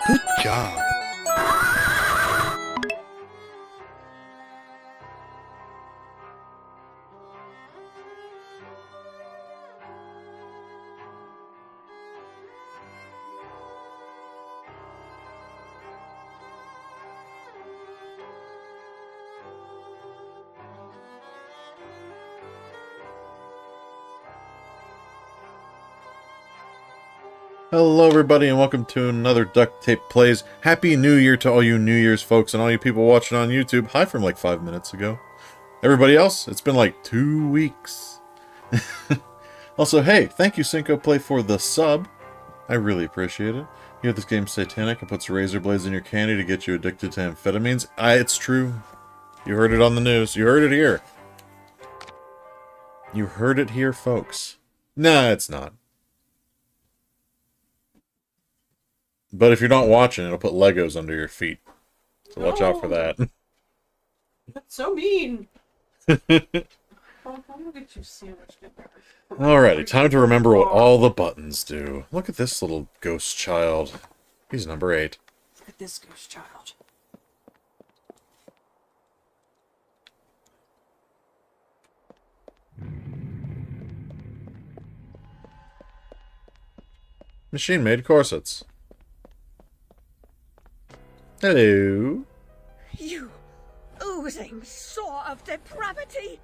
Good job. Hello everybody and welcome to another Duct Tape Plays. Happy New Year to all you New Year's folks and all you people watching on YouTube. Hi from like 5 minutes ago. Everybody else, it's been like 2 weeks. Also, hey, thank you Cinco Play for the sub. I really appreciate it. You know this game's satanic and puts razor blades in your candy to get you addicted to amphetamines. It's true. You heard it on the news. You heard it here. You heard it here, folks. Nah, it's not. But if you're not watching, it'll put Legos under your feet. So watch out for that. That's so mean. Alrighty, time to remember what all the buttons do. Look at this little ghost child. He's number 8. Look at this ghost child. Machine-made corsets. Hello. You oozing sore of depravity!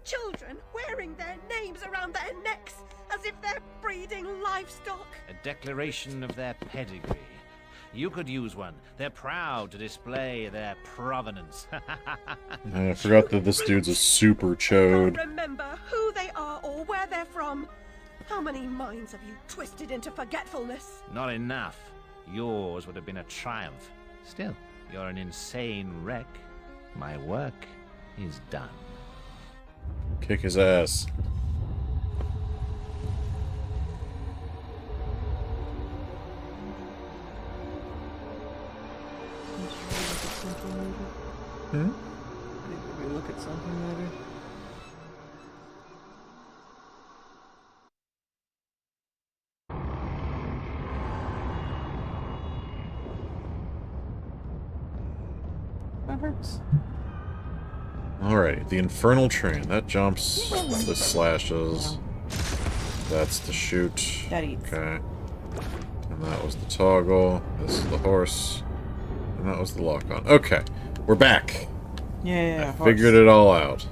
Children wearing their names around their necks as if they're breeding livestock. A declaration of their pedigree. You could use one. They're proud to display their provenance. I forgot that this dude's a super chode. Can't remember who they are or where they're from. How many minds have you twisted into forgetfulness? Not enough. Yours would have been a triumph. Still, you're an insane wreck. My work is done. Kick his ass. Hmm? Did we look at something later? That hurts. Alright, the infernal train. That jumps, this slashes. That's the shoot. That eats. Okay. And that was the toggle. This is the horse. And that was the lock-on. Okay, we're back. Yeah, I figured it all out.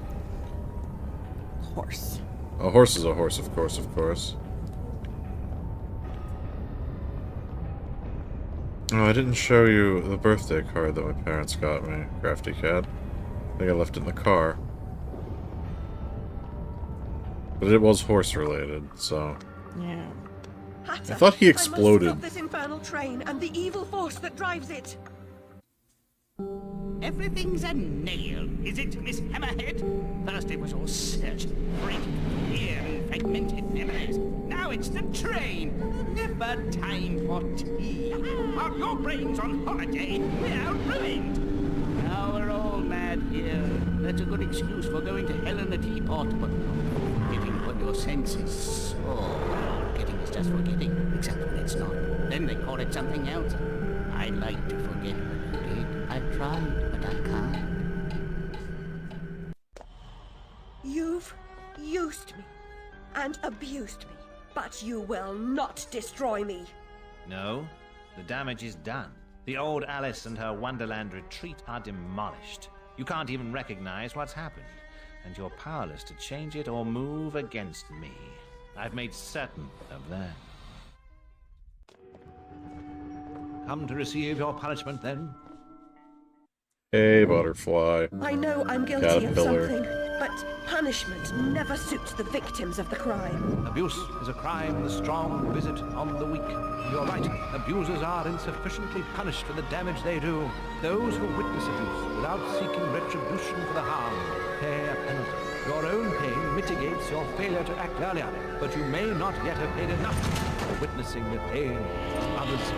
Horse. A horse is a horse, of course, of course. Oh, I didn't show you the birthday card that my parents got me, Crafty Cat. I think I left it in the car. But it was horse-related, so... Yeah. Hatter, I thought he exploded. I must stop this infernal train and the evil force that drives it. Everything's a nail, is it, Miss Hammerhead? First it was all search, break, fear, and fragmented memories. Now it's the train. Never time for tea. While your brain's on holiday, we're ruined. Now we're all mad here. That's a good excuse for going to hell in a teapot, but not forgetting what your senses saw. Forgetting is just forgetting, except when it's not. Then they call it something else. I'd like to forget what you did. I've tried, but I can't. You've used me and abused me, but you will not destroy me. No, the damage is done. The old Alice and her Wonderland retreat are demolished. You can't even recognize what's happened, and you're powerless to change it or move against me. I've made certain of that. Come to receive your punishment, then? Hey, butterfly. I know I'm guilty of Caterpillar. something, but punishment never suits the victims of the crime. Abuse is a crime the strong visit on the weak. You're right, abusers are insufficiently punished for the damage they do. Those who witness abuse without seeking retribution for the harm pay a penalty. Your own pain mitigates your failure to act earlier, but you may not yet have paid enough for witnessing the pain of others.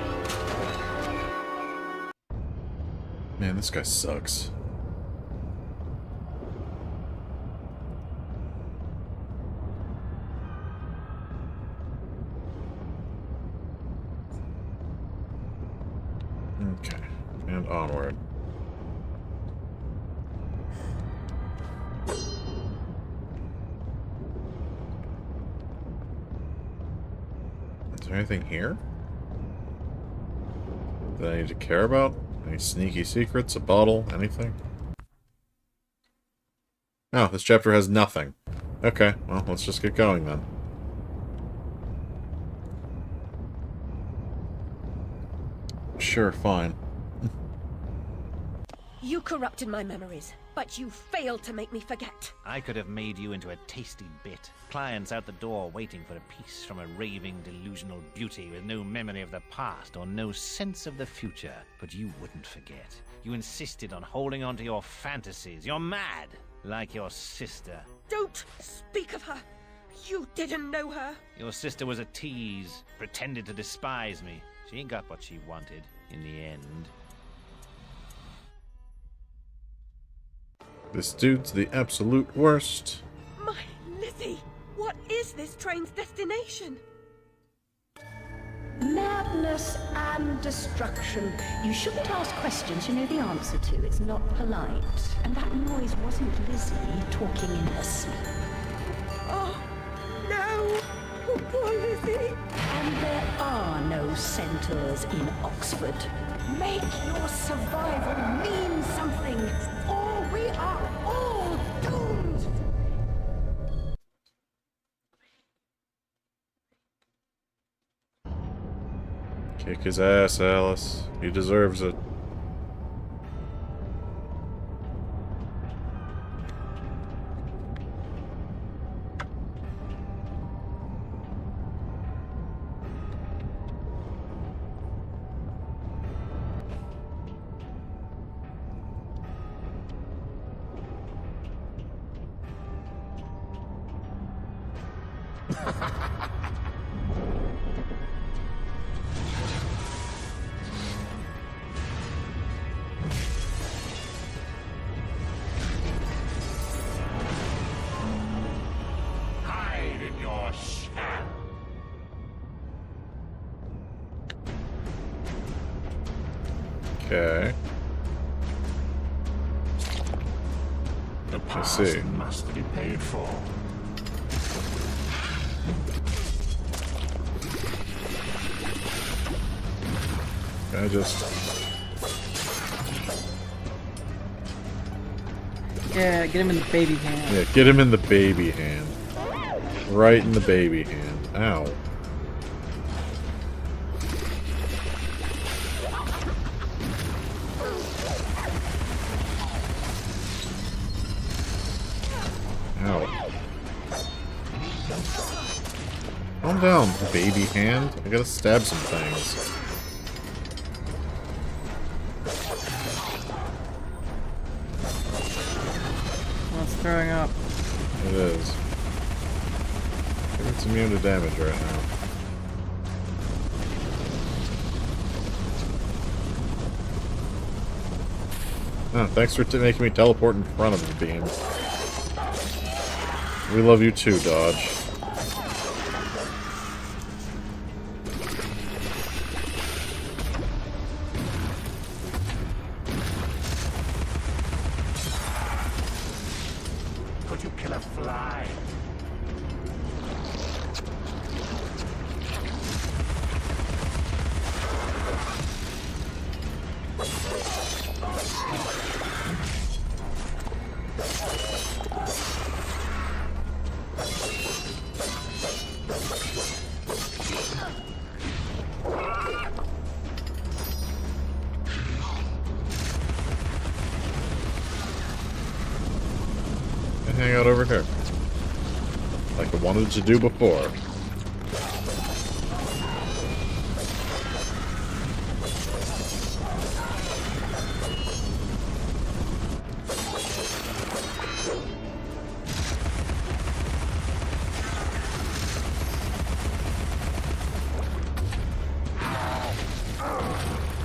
Man, this guy sucks. onward. Is there anything here that I need to care about? Any sneaky secrets? A bottle? Anything? No, this chapter has nothing. Okay, well, let's just get going then. Sure, fine. You corrupted my memories, but you failed to make me forget. I could have made you into a tasty bit. Clients out the door waiting for a piece from a raving, delusional beauty with no memory of the past or no sense of the future. But you wouldn't forget. You insisted on holding on to your fantasies. You're mad, like your sister. Don't speak of her. You didn't know her. Your sister was a tease, pretended to despise me. She got what she wanted in the end. This dude's the absolute worst. My Lizzie, what is this train's destination? Madness and destruction. You shouldn't ask questions you know the answer to. It's not polite. And that noise wasn't Lizzie talking in her sleep. Oh, no. Oh, poor Lizzie. And there are no centaurs in Oxford. Make your survival mean something, or we are all doomed. Kick his ass, Alice. He deserves it. Hide in your shell. Okay. The past see. must be paid for. Can I just... Yeah, get him in the baby hand. Yeah, get him in the baby hand. Right in the baby hand. Ow. Ow. Calm down, baby hand. I gotta stab some things. Oh, it's throwing up. It is. I think it's immune to damage right now. Oh, thanks for making me teleport in front of the beam. We love you too, Dodge. Could you kill a fly? And hang out over here. Like I wanted to do before.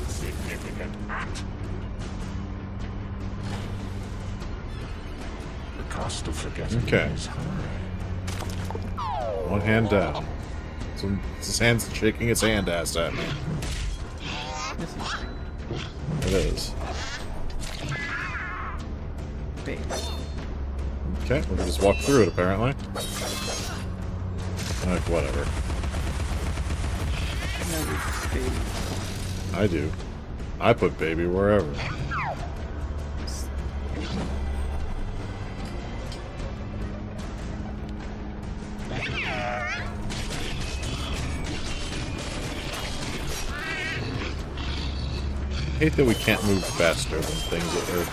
Significant act. The cost of forgetting Okay. is high. One hand down. So his hand's shaking its hand ass at me. This is It is. Baby. Okay, we can just walk through it, apparently. Like, whatever. No, it's baby. I do. I put baby wherever. I hate that we can't move faster than things that are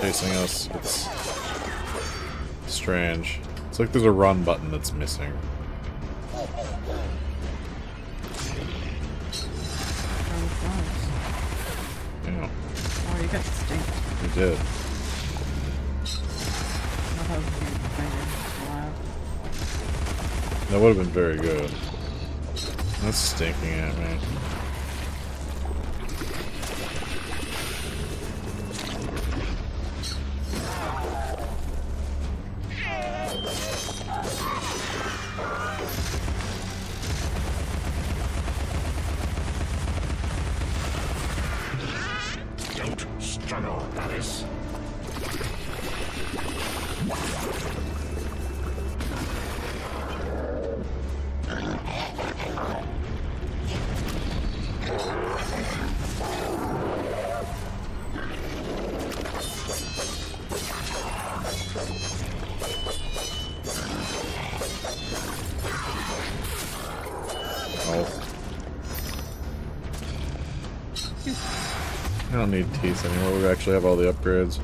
chasing us. It's strange. It's like there's a run button that's missing. Yeah. Oh, you got stinked. We did. I'll have you find it. That would have been very good. That's stinking at me. Don't struggle, Alice. I don't need teeth anymore. We actually have all the upgrades.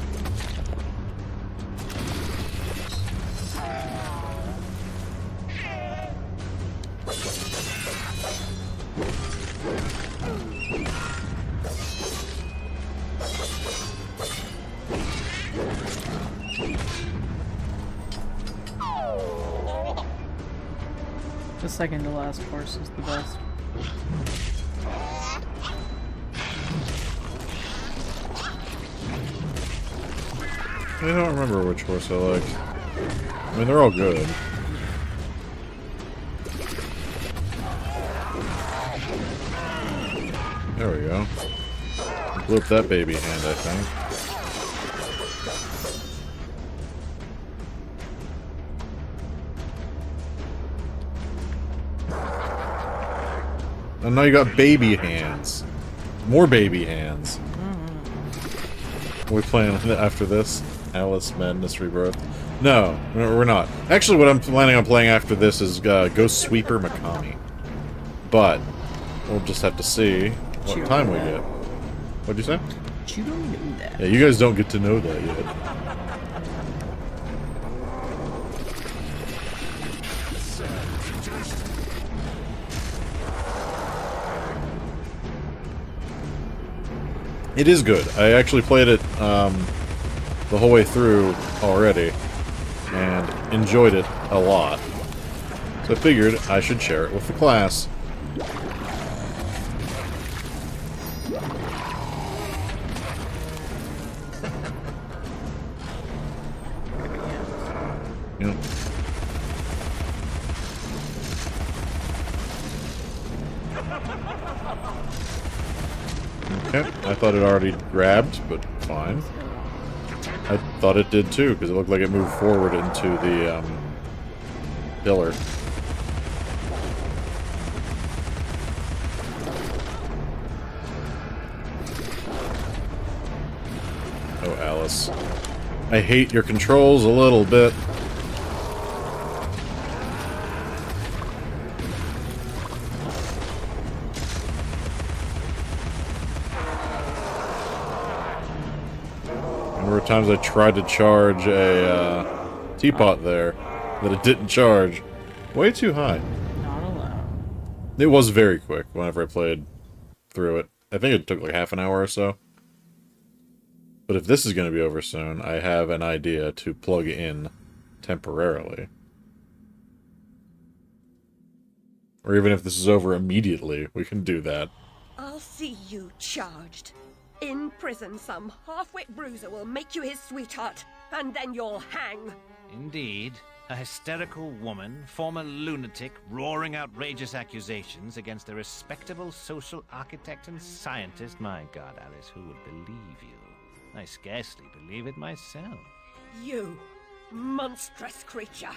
The second to last course is the best. I don't remember which horse I liked. I mean, they're all good. There we go. Blew up that baby hand, I think. And now you got baby hands. More baby hands. Are we playing after this? Alice Madness Rebirth? No, we're not. Actually, what I'm planning on playing after this is Ghost Sweeper Mikami. But we'll just have to see what time we get. What'd you say? You don't know that. Yeah, you guys don't get to know that yet. It is good. I actually played it the whole way through already, and enjoyed it a lot. So I figured I should share it with the class. Yep. Okay, I thought it already grabbed, but fine. I thought it did too, because it looked like it moved forward into the pillar. Oh, Alice. I hate your controls a little bit. There were times I tried to charge a teapot there, that it didn't charge. Way too high. Not allowed. It was very quick whenever I played through it. I think it took like half an hour or so. But if this is going to be over soon, I have an idea to plug in temporarily. Or even if this is over immediately, we can do that. I'll see you charged. In prison, some half-wit bruiser will make you his sweetheart, and then you'll hang. Indeed. A hysterical woman, former lunatic, roaring outrageous accusations against a respectable social architect and scientist. My God, Alice, who would believe you? I scarcely believe it myself. You, monstrous creature.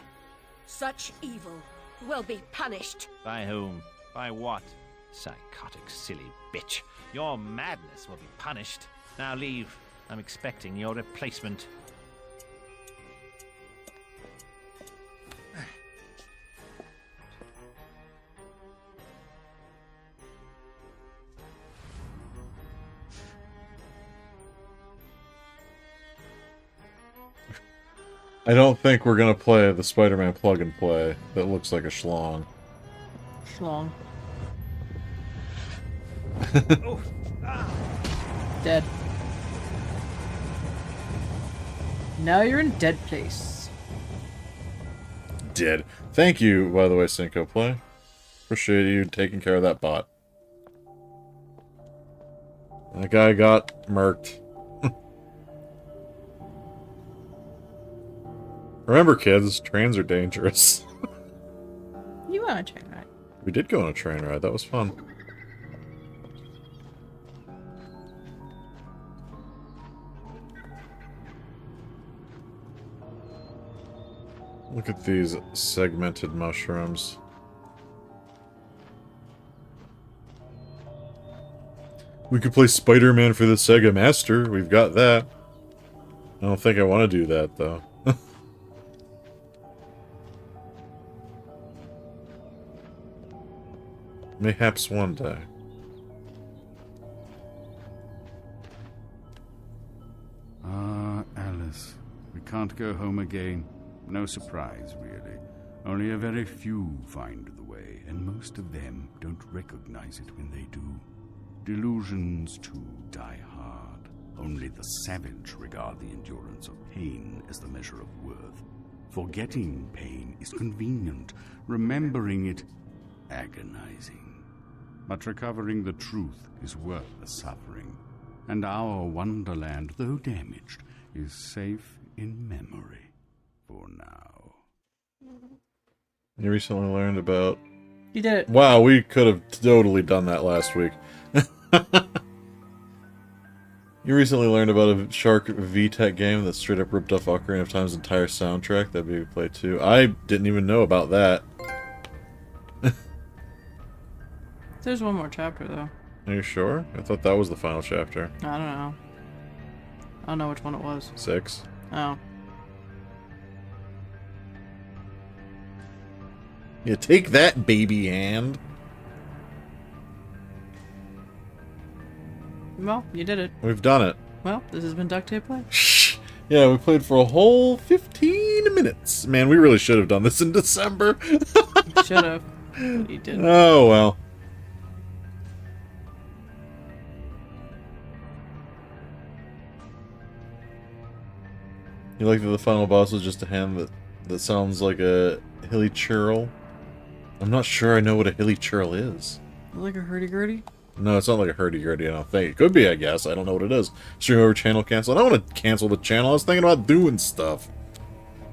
Such evil will be punished. By whom? By what? Psychotic, silly bitch. Your madness will be punished. Now leave. I'm expecting your replacement. I don't think we're gonna play the Spider-Man plug-and-play that looks like a schlong. Schlong. Dead. Now you're in dead place. Dead. Thank you, by the way, Cinco Play. Appreciate you taking care of that bot. That guy got murked. Remember, kids, trains are dangerous. You want to check that? We did go on a train ride. That was fun. Look at these segmented mushrooms. We could play Spider-Man for the Sega Master. We've got that. I don't think I want to do that, though. Mayhaps one day. Ah, Alice. We can't go home again. No surprise, really. Only a very few find the way, and most of them don't recognize it when they do. Delusions, too, die hard. Only the savage regard the endurance of pain as the measure of worth. Forgetting pain is convenient. Remembering it, agonizing. But recovering the truth is worth the suffering. And our wonderland, though damaged, is safe in memory. For now. You recently learned about... You did it. Wow, we could have totally done that last week. You recently learned about a Shark VTech game that straight up ripped off Ocarina of Time's entire soundtrack. That'd be play too. I didn't even know about that. There's one more chapter, though. Are you sure? I thought that was the final chapter. I don't know. I don't know which one it was. 6. Oh. Yeah, take that, baby hand. Well, you did it. We've done it. Well, this has been Duct Tape Play. Yeah, we played for a whole 15 minutes. Man, we really should have done this in December. Should have. You didn't. Oh, well. You like that the final boss was just a hand that sounds like a hilly churl? I'm not sure I know what a hilly churl is. Like a hurdy-gurdy? No, it's not like a hurdy-gurdy, I don't think. It could be, I guess. I don't know what it is. Stream over channel cancel. I don't want to cancel the channel. I was thinking about doing stuff.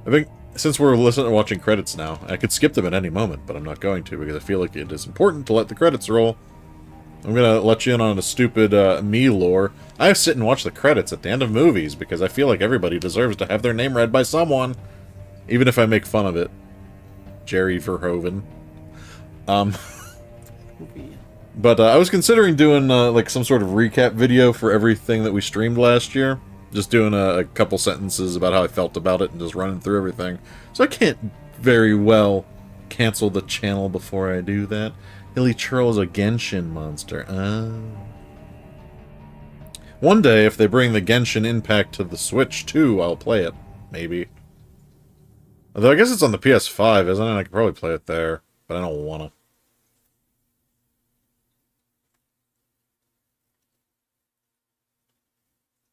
I think, since we're listening and watching credits now, I could skip them at any moment, but I'm not going to because I feel like it is important to let the credits roll. I'm gonna let you in on a stupid me lore. I sit and watch the credits at the end of movies because I feel like everybody deserves to have their name read by someone. Even if I make fun of it. Jerry Verhoeven. But I was considering doing like some sort of recap video for everything that we streamed last year. Just doing a couple sentences about how I felt about it and just running through everything. So I can't very well cancel the channel before I do that. Hilly Churl is a Genshin monster. One day, if they bring the Genshin Impact to the Switch too, I'll play it. Maybe. Although I guess it's on the PS5, isn't it? I could probably play it there, but I don't want to.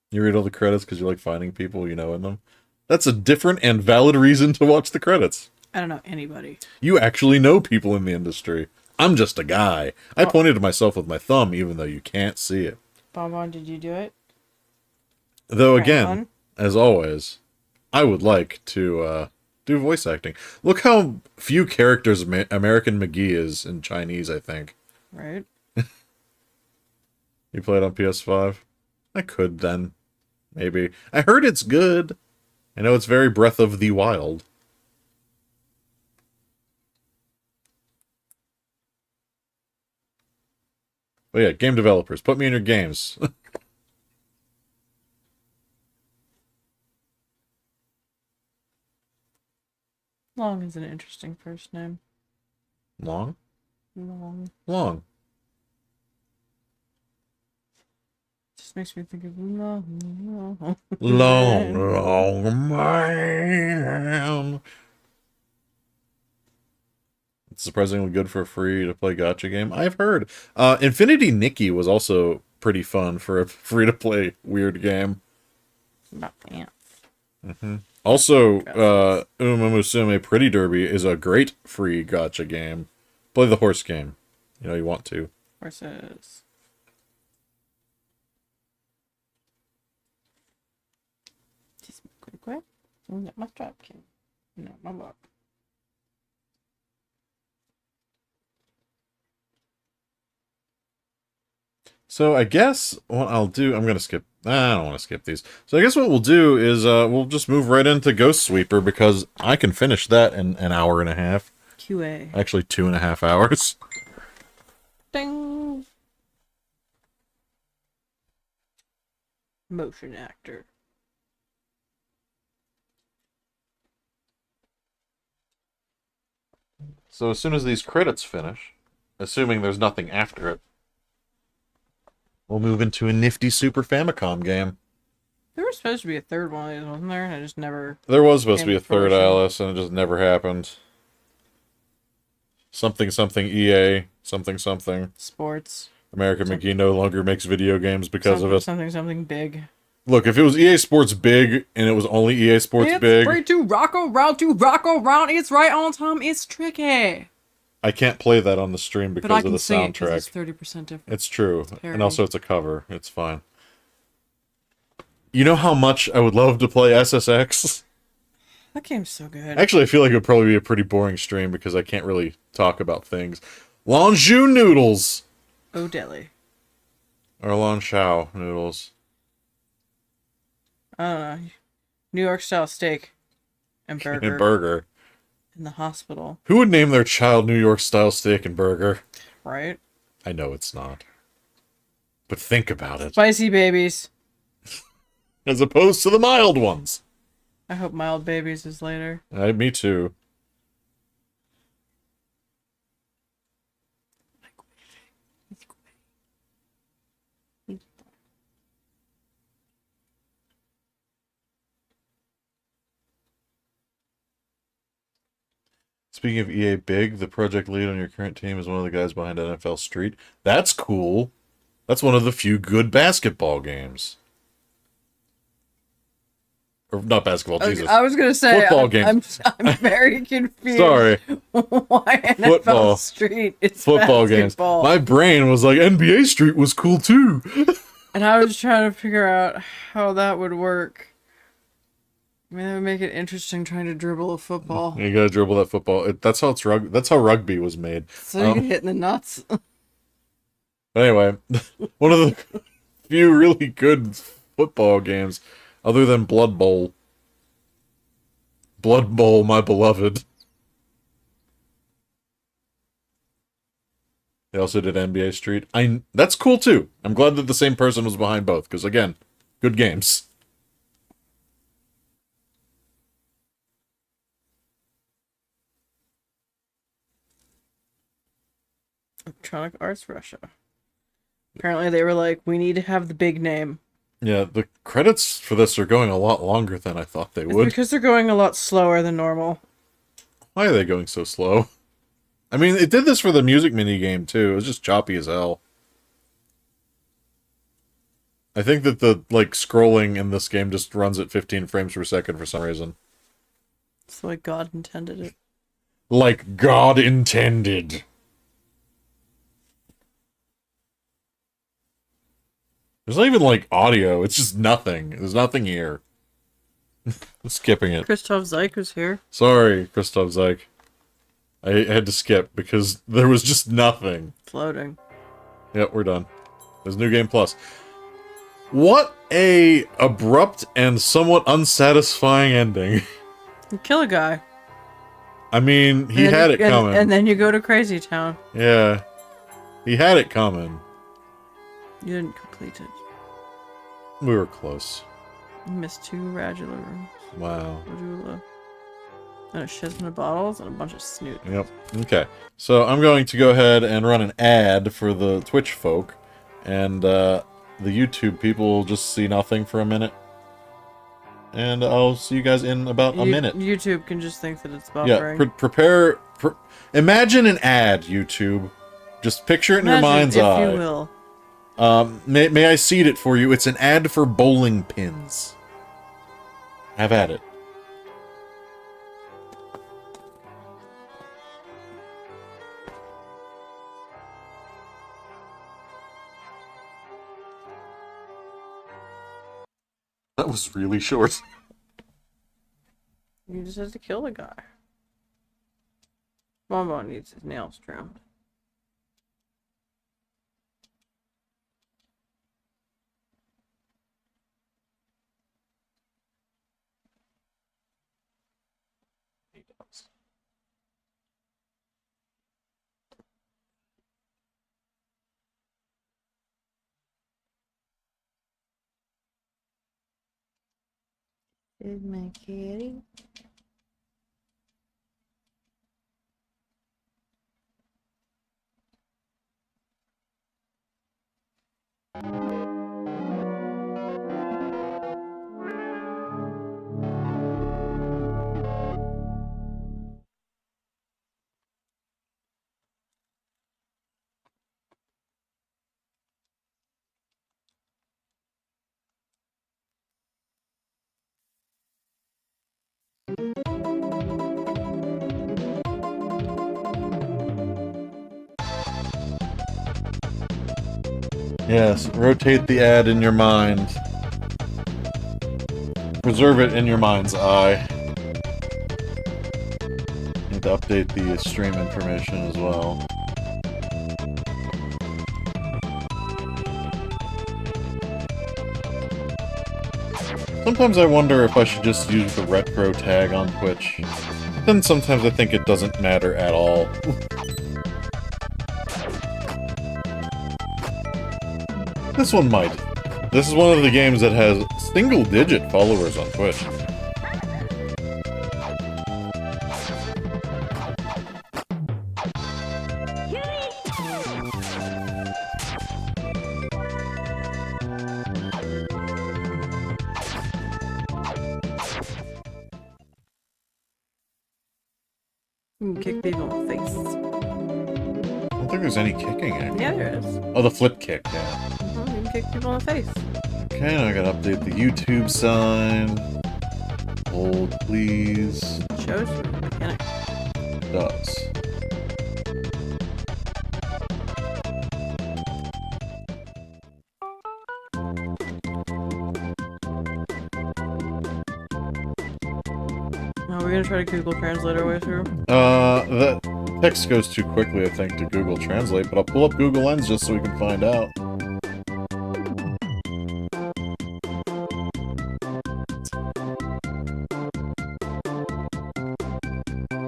You read all the credits because you like finding people you know in them? That's a different and valid reason to watch the credits. I don't know anybody. You actually know people in the industry. I'm just a guy. I pointed to myself with my thumb even though you can't see it. Bonbon, did you do it? Though Right again, on. as always, I would like to do voice acting. Look how few characters American McGee is in Chinese, I think. Right? You play it on PS5? I could then. Maybe. I heard it's good. I know it's very Breath of the Wild. But yeah, game developers, put me in your games. Long is an interesting first name. Long? Long. Long. Just makes me think of long. Long man. It's surprisingly good for a free-to-play gacha game. I've heard. Infinity Nikki was also pretty fun for a free-to-play weird game. About pants. Also, Uma Musume Pretty Derby is a great free gacha game. Play the horse game. You know you want to. Horses. Just quick. Not my strap king. No, my book. So I guess what I'll do, I'm going to skip, I don't want to skip these. So I guess what we'll do is we'll just move right into Ghost Sweeper because I can finish that in an hour and a half. QA. Actually, 2.5 hours. Ding! Motion actor. So as soon as these credits finish, assuming there's nothing after it, we'll move into a nifty Super Famicom game. There was supposed to be a third one of these, wasn't there? I just never... There was supposed to be a came to third fruition. Alice, and it just never happened. Something something EA, something something. Sports. American McGee no longer makes video games because of it. Something big. Look, if it was EA Sports Big, and it was only EA Sports It's Big, free to rock around, it's right on time, it's tricky. I can't play that on the stream But I because of can the sing it 'cause soundtrack. it's 30% different. It's true. Terrible. And also it's a cover. It's fine. You know how much I would love to play SSX? That game's so good. Actually, I feel like it would probably be a pretty boring stream because I can't really talk about things. Longjou noodles! Oh, deli. Or Longshao noodles. I don't know. New York style steak and burger. And burger. In the hospital. Who would name their child New York style steak and burger? Right? I know it's not. But think about it. Spicy babies. As opposed to the mild ones. I hope mild babies is later. Me too. Speaking of EA Big, the project lead on your current team is one of the guys behind NFL Street. That's cool. That's one of the few good basketball games. Or not basketball, Jesus. I was gonna say Football games. I'm very confused. Sorry. Why NFL Football. Street? It's Football games. basketball. My brain was like, NBA Street was cool too. And I was trying to figure out how that would work. I mean, that would make it interesting trying to dribble a football. You gotta dribble that football. That's how that's how rugby was made. So you can hit in the nuts. Anyway, one of the few really good football games, other than Blood Bowl. Blood Bowl, my beloved. They also did NBA Street. That's cool too. I'm glad that the same person was behind both, because again, good games. Electronic Arts Russia. Apparently they were like, we need to have the big name. Yeah, the credits for this are going a lot longer than I thought they It's would. because they're going a lot slower than normal. Why are they going so slow? I mean, it did this for the music mini game too. It was just choppy as hell. I think that the scrolling in this game just runs at 15 frames per second for some reason. It's the way God intended it. Like God intended. There's not even audio. It's just nothing. There's nothing here. skipping it. Christoph Zeich was here. Sorry, Christoph Zeich. I had to skip because there was just nothing. It's loading. Yep, we're done. There's New Game Plus. What a abrupt and somewhat unsatisfying ending. You kill a guy. I mean, he had it coming. And then you go to Crazy Town. Yeah. He had it coming. You didn't complete it. We were close. You missed 2 radula rooms. Wow. Radula. And a shitton of bottles and a bunch of snoot. Yep. Okay. So I'm going to go ahead and run an ad for the Twitch folk. And the YouTube people will just see nothing for a minute. And I'll see you guys in about a minute. YouTube can just think that it's buffering. Yeah, prepare... imagine an ad, YouTube. Just picture it in your mind's eye. If you will. May I seed it for you? It's an ad for bowling pins. Have at it. That was really short. You just have to kill the guy. Bonbon needs his nails trimmed. Is my kitty? Yes, rotate the ad in your mind. Preserve it in your mind's eye. Need to update the stream information as well. Sometimes I wonder if I should just use the retro tag on Twitch. Then sometimes I think it doesn't matter at all. This one might. This is one of the games that has single-digit followers on Twitch. You can kick people in the face. I don't think there's any kicking, actually. Yeah, there is. Oh, the flip kick, yeah. You can kick people in the face. Okay, now I gotta update the YouTube sign. Hold, please. Shows you the mechanic. It does. Are we gonna try to Google Translate our way through? The text goes too quickly, I think, to Google Translate, but I'll pull up Google Lens just so we can find out.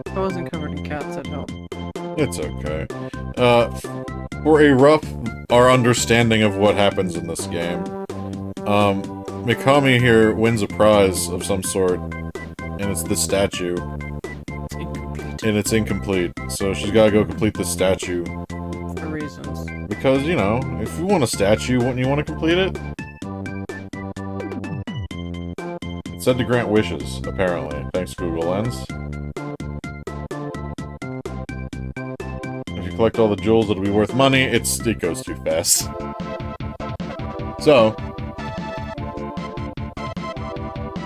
I wasn't covered in cats at home. It's okay. For a rough our understanding of what happens in this game, Mikami here wins a prize of some sort, and it's the statue. It's incomplete. And it's incomplete, so she's gotta go complete the statue. For reasons. Because, you know, if you want a statue, wouldn't you want to complete it? It said to grant wishes, apparently. Thanks, Google Lens. If you collect all the jewels, it'll be worth money. It goes too fast. So,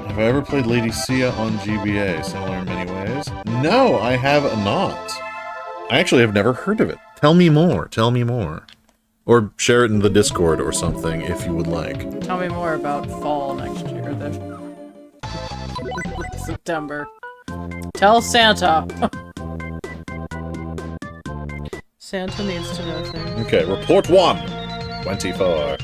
have I ever played Lady Sia on GBA? Similar in many ways? No, I have not. I actually have never heard of it. Tell me more. Tell me more. Or share it in the Discord or something if you would like. Tell me more about fall next year then. September. Tell Santa. Santa needs to know things. Okay, report 1. 24.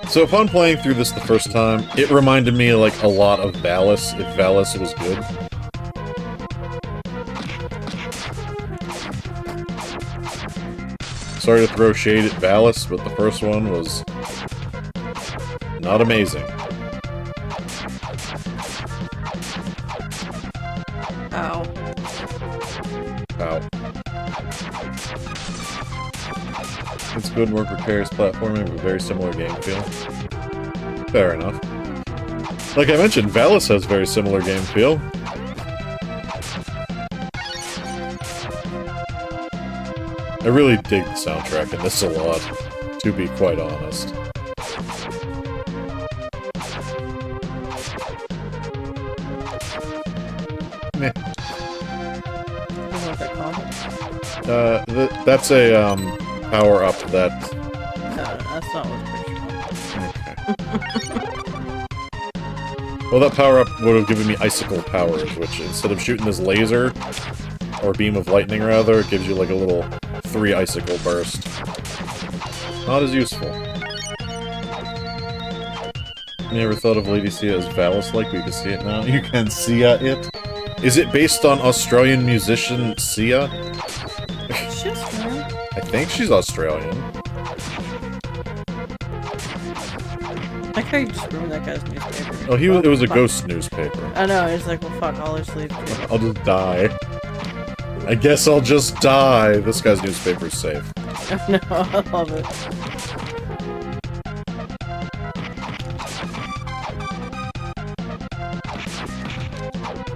So upon playing through this the first time, it reminded me like a lot of Valis, if Valis was good. Sorry to throw shade at Valis, but the first one was not amazing. Ow. Ow. It's good work, precarious platforming, but very similar game feel. Fair enough. Like I mentioned, Valis has very similar game feel. I really dig the soundtrack in this a lot, to be quite honest. Meh. That's a, power-up that... That's not what Well, that power-up would have given me icicle powers, which instead of shooting this laser, or beam of lightning rather, it gives you like a little 3 icicle burst. Not as useful. You ever thought of Lady Sia as Valis-like? We can see it now. You can see it. Is it based on Australian musician Sia? She's Australian. I think she's Australian. I can't just remember that guy's newspaper. Oh, it was a ghost newspaper. I know, it's like, well, fuck, I'll just leave. I'll just die. I guess I'll just die. This guy's newspaper's safe. No, I love it.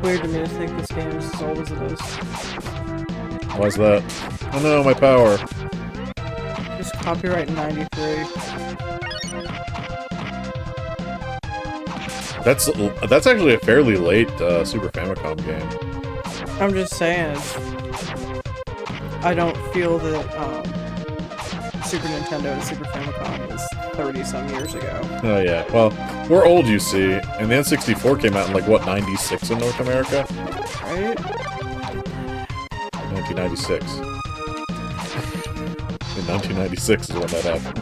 Weird to me to think this game is as old as it is. Why's that? Oh no, my power. Just copyright in 93. That's actually a fairly late Super Famicom game. I'm just saying, I don't feel that Super Nintendo and Super Famicom was 30-some years ago. Oh yeah, well, we're old, you see, and the N64 came out in like, what, 96 in North America? Right? 1996. In 1996 is when that happened.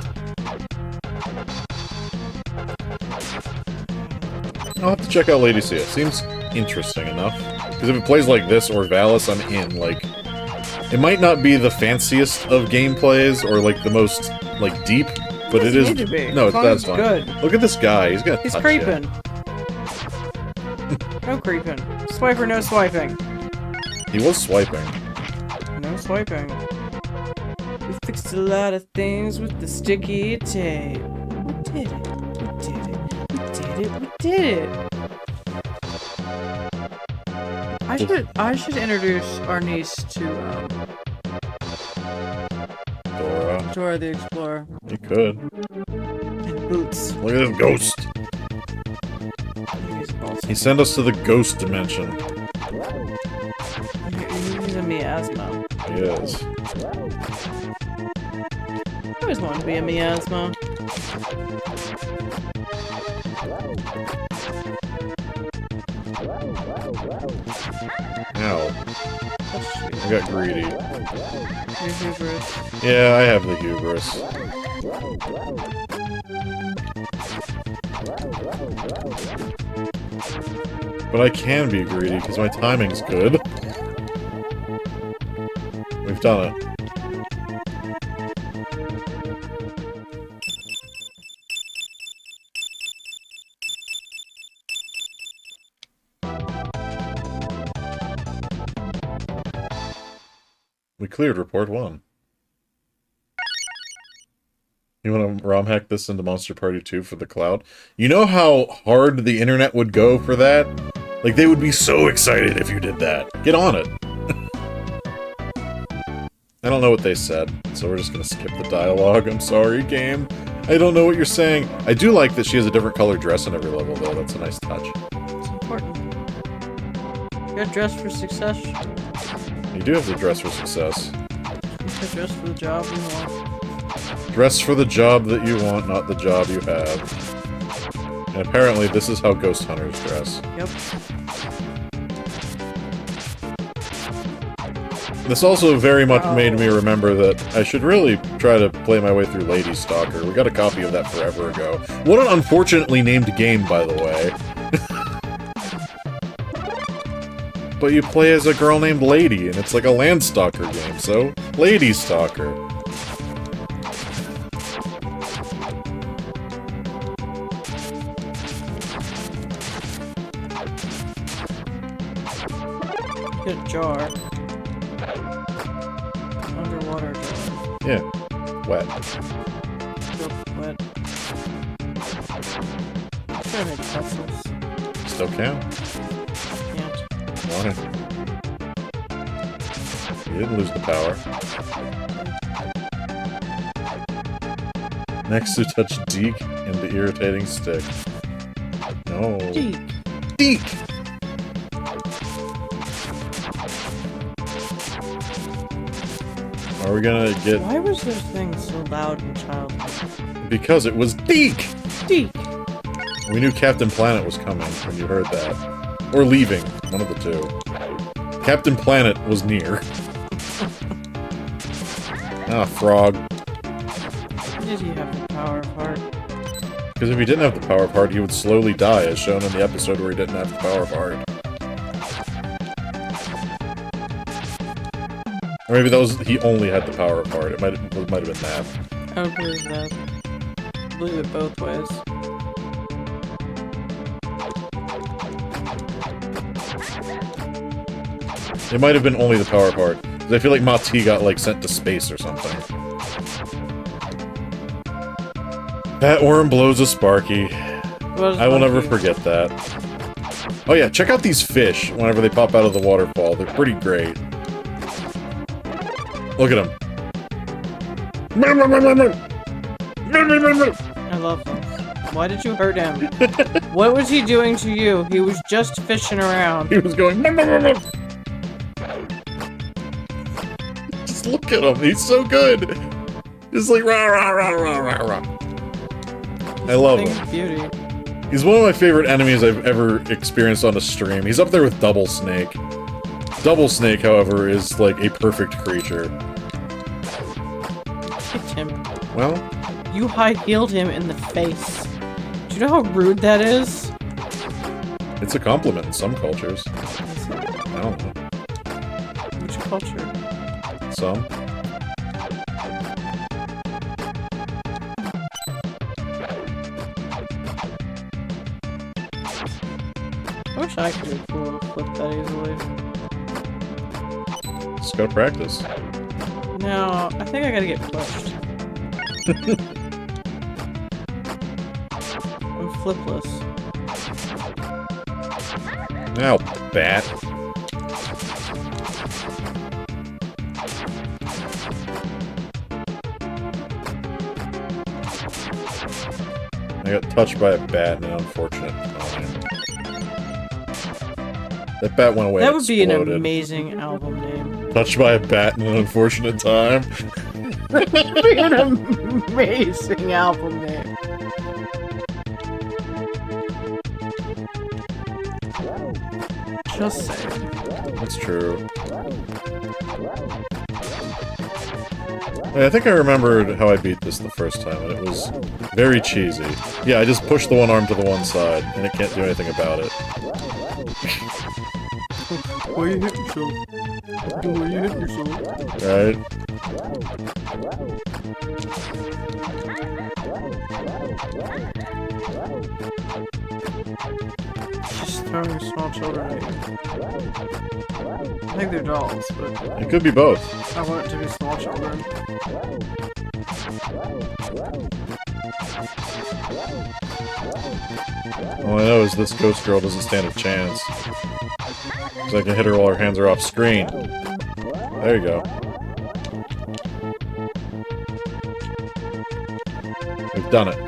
I'll have to check out Lady Sia. Seems interesting enough. Because if it plays like this or Valis, I'm in. Like, it might not be the fanciest of gameplays or like the most like deep, but it is. Need to be. No, As long that's as fine. Good. Look at this guy. He's gonna. He's touch creeping. you. No creeping. Swiper, no swiping. He was swiping. No swiping. We fixed a lot of things with the sticky tape. We did it. We did it. We did it. We did it. I should introduce our niece to Dora the Explorer. You could. And Boots. Look at this ghost. He sent us to the ghost dimension. He's a miasma. He is. I always wanted to be a miasma. Ow. I got greedy. You're hubris. Yeah, I have the hubris. But I can be greedy because my timing's good. We've done it. We cleared report 1. You want to ROM hack this into Monster Party 2 for the cloud? You know how hard the internet would go for that? Like, they would be so excited if you did that. Get on it. I don't know what they said, so we're just gonna skip the dialogue. I'm sorry, game. I don't know what you're saying. I do like that she has a different colored dress in every level, though. That's a nice touch. It's important. You got dressed for success. You do have to dress for success. You got dressed for the job you want. Dress for the job that you want, not the job you have. And apparently this is how ghost hunters dress. Yep. This also very much made me remember that I should really try to play my way through Lady Stalker. We got a copy of that forever ago. What an unfortunately named game, by the way. But you play as a girl named Lady, and it's like a Landstalker game, so Lady Stalker. Get a jar. Underwater jar. Yeah. Wet. Still wet. I'm trying to make pretzels. Still can. Can't. Why? You didn't lose the power. Next to touch Deke and the irritating stick. No. Deke. Deke! Are we gonna get... Why was this thing so loud in childhood? Because it was Deke! Deke! We knew Captain Planet was coming when you heard that. Or leaving. One of the two. Captain Planet was near. Ah, frog. Did he have the power of heart? Because if he didn't have the power of heart, he would slowly die, as shown in the episode where he didn't have the power of heart. Or maybe that was... he only had the power of heart. It might have been that. I would believe that. I believe it both ways. It might have been only the power of heart. Because I feel like Mati got, like, sent to space or something. That worm blows a Sparky. I will never forget that. Oh yeah, check out these fish whenever they pop out of the waterfall. They're pretty great. Look at them. I love them. Why did you hurt him? What was he doing to you? He was just fishing around. He was going... Just look at him. He's so good. He's like... Rah, rah, rah, rah, rah, rah. I love him. Beauty. He's one of my favorite enemies I've ever experienced on a stream. He's up there with Double Snake. Double Snake, however, is like a perfect creature. Kicked him. Well... You high-heeled him in the face. Do you know how rude that is? It's a compliment in some cultures. I don't know. Which culture? Some. I wish I could do a cool flip that easily. Just gotta practice. No, I think I gotta get pushed. I'm flipless. Now, bat. I got touched by a bat in an unfortunate time. That bat went away. That would be an exploded. amazing album name. Touched by a bat in an unfortunate time. That would be an amazing album name. Just saying. That's true. Wait, I think I remembered how I beat this the first time, and it was very cheesy. Yeah, I just pushed the one arm to the one side, and it can't do anything about it. Why you hit yourself? Why you hit yourself? Right? She's throwing small children at you. I think they're dolls, but It could be both. I want it to be small children. All I know is this ghost girl doesn't stand a chance. So I can hit her while her hands are off screen. There you go. We've done it.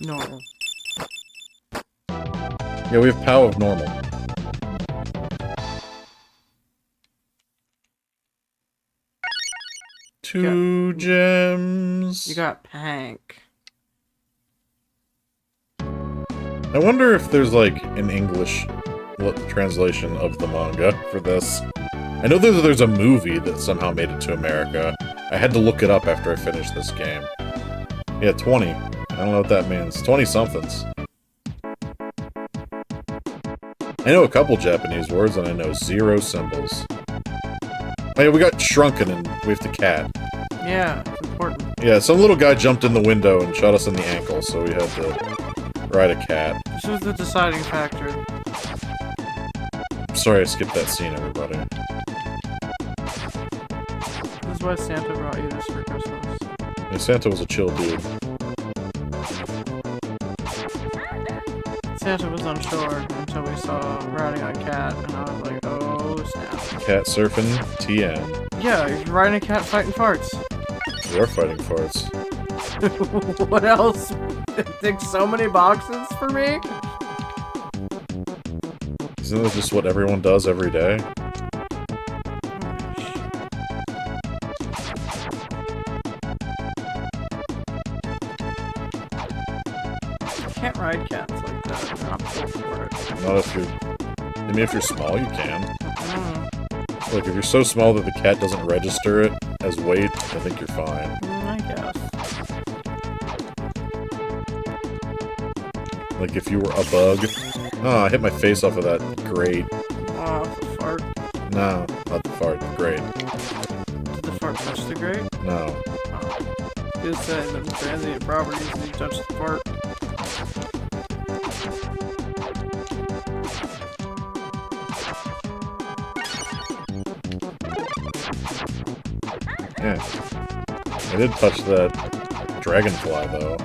Normal. Yeah, we have power of normal. Two gems. You got Pank. I wonder if there's, like, an English translation of the manga for this. I know there's a movie that somehow made it to America. I had to look it up after I finished this game. Yeah, 20. I don't know what that means. 20-somethings. I know a couple Japanese words, and I know 0 symbols. Oh yeah, we got shrunken, and we have to cat. Yeah, it's important. Yeah, some little guy jumped in the window and shot us in the ankle, so we had to ride a cat. This was the deciding factor. I'm sorry I skipped that scene, everybody. This is why Santa brought you this for Christmas. Yeah, Santa was a chill dude. Santa was unsure until we saw riding on a cat, and I was like, oh snap. Cat surfing, TN. Yeah, you're riding a cat fighting farts. We are fighting farts. What else? It ticks so many boxes for me? Isn't that just what everyone does every day? You can't ride cats like that. They're not built for it. Not if you're... I mean, if you're small, you can. Mm, Like, if you're so small that the cat doesn't register it as weight, I think you're fine. I guess. Like, if you were a bug... Oh, I hit my face off of that grate. Oh, the fart. No, not the fart, the grate. Did the fart touch the grate? No. Oh. Just saying the transient properties and you touch the fart. Yeah. I did touch that dragonfly, though.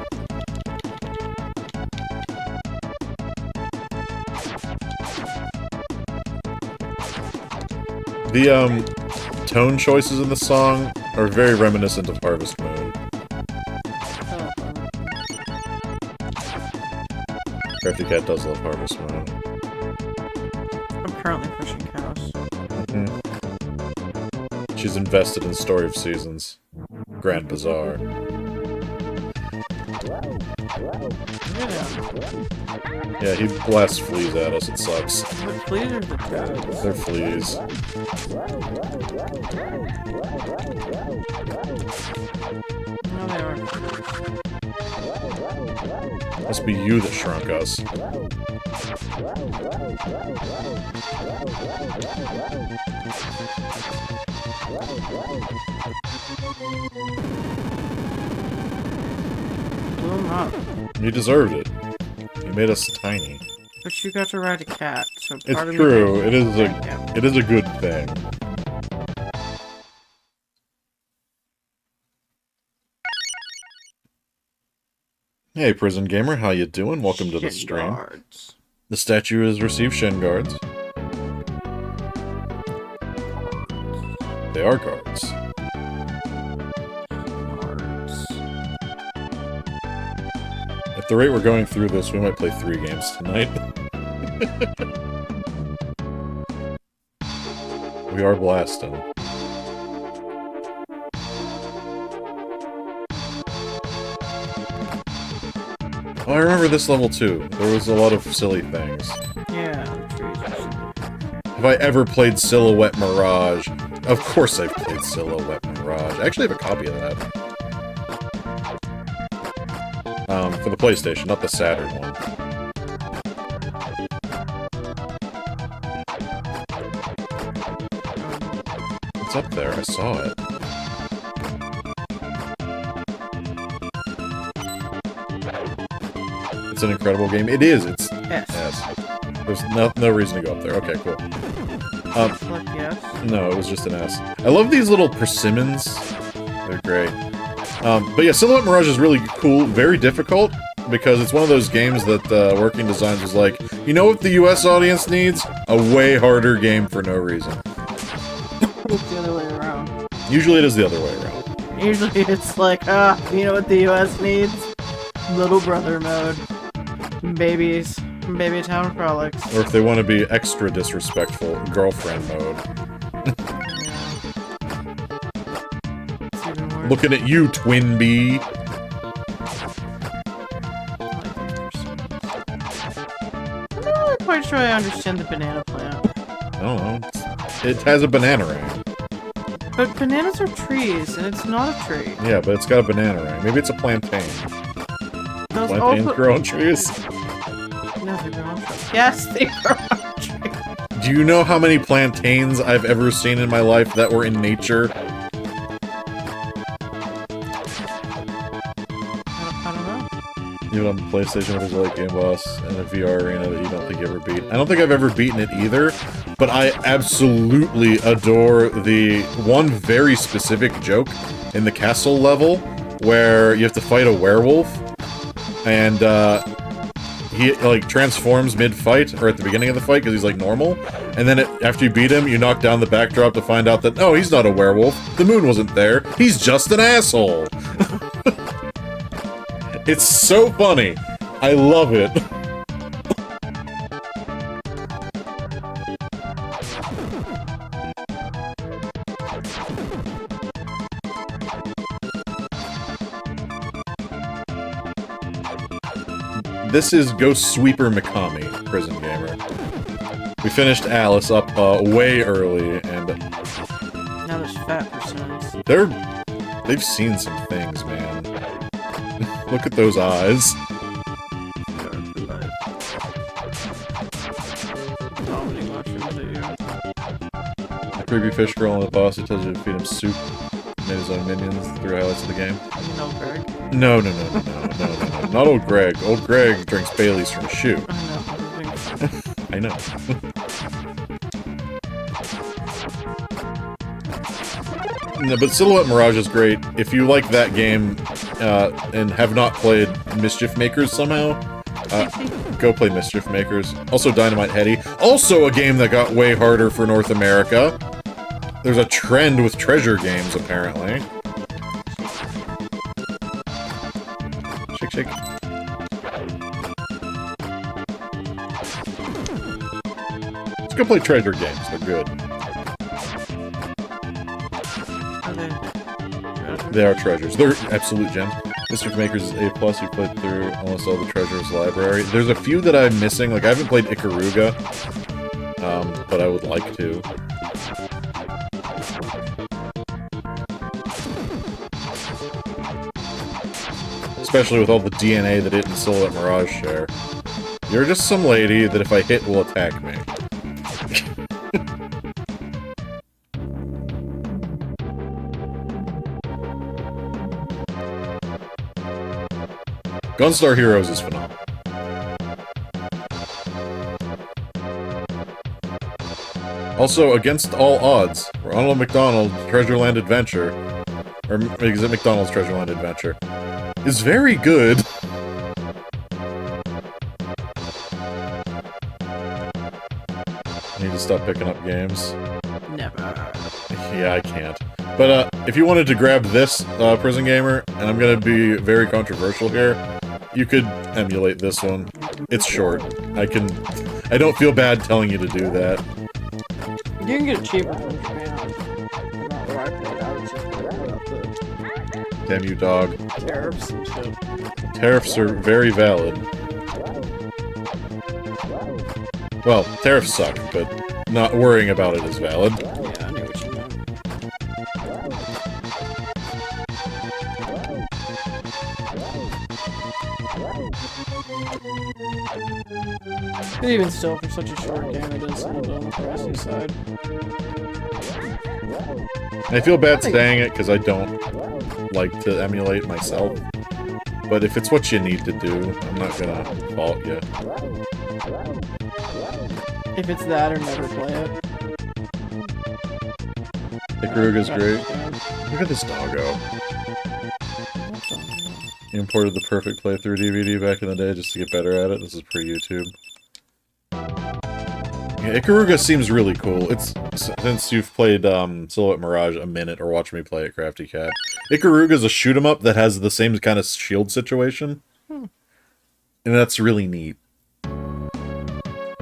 The, tone choices in the song are very reminiscent of Harvest Moon. Crafty Cat does love Harvest Moon. I'm currently pushing cows. Mm-hmm. She's invested in Story of Seasons. Grand Bazaar. Yeah, he blasts fleas at us, it sucks. The fleas or the toads? They're fleas. No, they are. Must be you that shrunk us. Blew 'em up. You deserved it. You made us tiny. But you got to ride a cat, so It's part of true. me... It is Yeah. a good thing. Hey, Prison Gamer, how you doing? Welcome to the stream. Guards. The statue has received shin guards. They are guards. Guards. At the rate we're going through this, we might play 3 games tonight. We are blasting. Oh, I remember this level too. There was a lot of silly things. Yeah, trees. Have I ever played Silhouette Mirage? Of course I've played Silhouette Mirage. I actually have a copy of that. For the PlayStation, not the Saturn one. It's up there, I saw it. It's an incredible game. It is, it's... Yes. Yes. There's no reason to go up there. Okay, cool. Like, yes. No, it was just an S. I love these little persimmons. They're great. But yeah, Silhouette Mirage is really cool, very difficult, because it's one of those games that Working Designs was like, you know what the US audience needs? A way harder game for no reason. It's the other way around. Usually it is the other way around. Usually it's like, you know what the US needs? Little brother mode. Babies. Baby town frolics. Or if they want to be extra disrespectful, girlfriend mode. It's even worse. Looking at you, Twin Bee. quite sure I understand the banana plant. I don't know. It has a banana ring. But bananas are trees, and it's not a tree. Yeah, but it's got a banana ring. Maybe it's a plantain. Those Plantains also- grow on trees. No, they grow on trees. Yes, they grow on trees. Do you know how many plantains I've ever seen in my life that were in nature? I don't know. Even on the PlayStation, there's like Game Boss and a VR arena that you don't think you ever beat. I don't think I've ever beaten it either, but I absolutely adore the one very specific joke in the castle level where you have to fight a werewolf, and he like transforms mid-fight or at the beginning of the fight because he's like normal, and then after you beat him, you knock down the backdrop to find out that no, he's not a werewolf. The moon wasn't there. He's just an asshole. It's so funny. I love it. This is Ghost Sweeper Mikami, Prison Gamer. We finished Alice up way early, and Now there's fat percents. they've seen some things, man. Look at those eyes. The creepy fish girl and the boss who tells you to feed him soup, made his own minions through highlights of the game. You know, Greg. No. Not old Greg. Old Greg drinks Baileys from a shoe. I know. No, but Silhouette Mirage is great. If you like that game and have not played Mischief Makers somehow, go play Mischief Makers. Also Dynamite Heady. Also a game that got way harder for North America. There's a trend with treasure games, apparently. Shake, shake. Let's go play treasure games. They're good. They are treasures. They're absolute gems. Mischief Makers is A+. You played through almost all the treasures library. There's a few that I'm missing. Like, I haven't played Ikaruga, but I would like to. Especially with all the DNA that it and Silhouette Mirage share. You're just some lady that if I hit will attack me. Gunstar Heroes is phenomenal. Also, Against All Odds, Ronald McDonald's Treasureland Adventure, or is it McDonald's Treasureland Adventure, is very good. I need to stop picking up games. Never. Yeah, I can't. But if you wanted to grab this, Prison Gamer, and I'm gonna be very controversial here, you could emulate this one. It's short. I don't feel bad telling you to do that. You can get it cheaper from Japan. Damn you, dog. Tariffs and shit. Tariffs are very valid. Well, tariffs suck, but not worrying about it is valid. Yeah, I knew what you meant. But even still, for such a short game, it is a little on the pricey side. I feel bad saying it because I don't like to emulate myself. But if it's what you need to do, I'm not gonna fault you. If it's that or never play it. Ikaruga's great. Look at this doggo. He imported the Perfect Playthrough DVD back in the day just to get better at it. This is pre-YouTube. Yeah, Ikaruga seems really cool. It's since you've played Silhouette Mirage a minute or watched me play it, Crafty Cat. Ikaruga's a shoot 'em up that has the same kind of shield situation. And that's really neat. You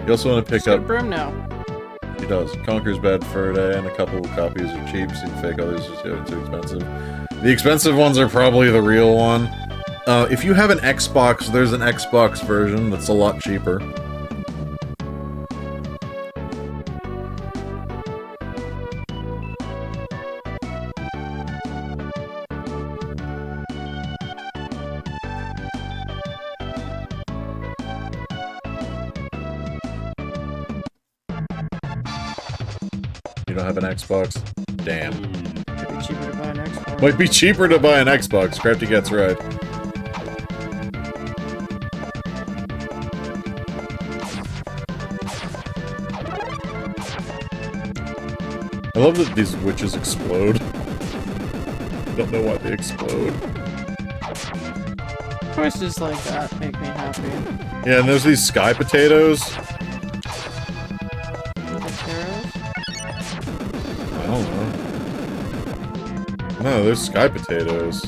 also want to pick up... Broom now. He does. Conker's Bad Fur Day, and a couple of copies are cheap, so you can fake others just get too expensive. The expensive ones are probably the real one. If you have an Xbox, there's an Xbox version that's a lot cheaper. You don't have an Xbox? Damn. It'd be cheaper to buy an Xbox. Might be cheaper to buy an Xbox. Crafty gets right. I love that these witches explode. I don't know why they explode. Choices like that make me happy. Yeah, and there's these sky potatoes. I don't know. No, there's sky potatoes.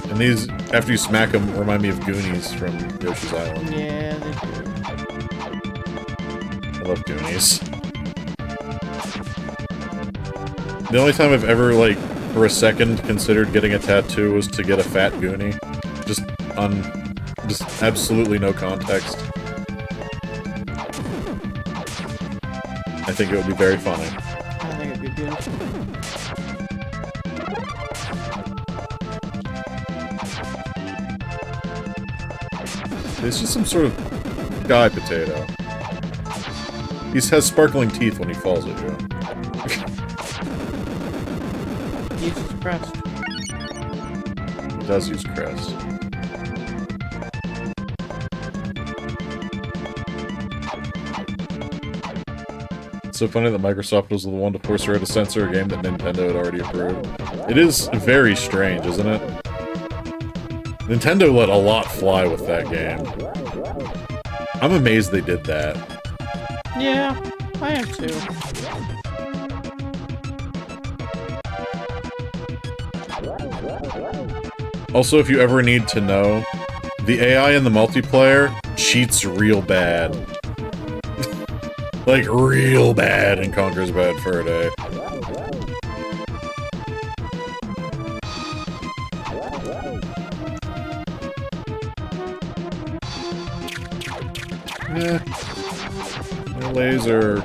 And these, after you smack them, remind me of Goonies from Yoshi's Island. Yeah, they do. I love Goonies. The only time I've ever, like, for a second considered getting a tattoo was to get a fat Goonie. Just absolutely no context. I think it would be very funny. I think it'd be beautiful. It's just some sort of sky potato. He has sparkling teeth when he falls at you. He uses crest. He does use crest. It's so funny that Microsoft was the one to force her to censor a game that Nintendo had already approved. It is very strange, isn't it? Nintendo let a lot fly with that game. I'm amazed they did that. Yeah, I am too. Also, if you ever need to know, the AI in the multiplayer cheats real bad. Like, real bad in Conker's Bad Fur Day. Yeah. No laser.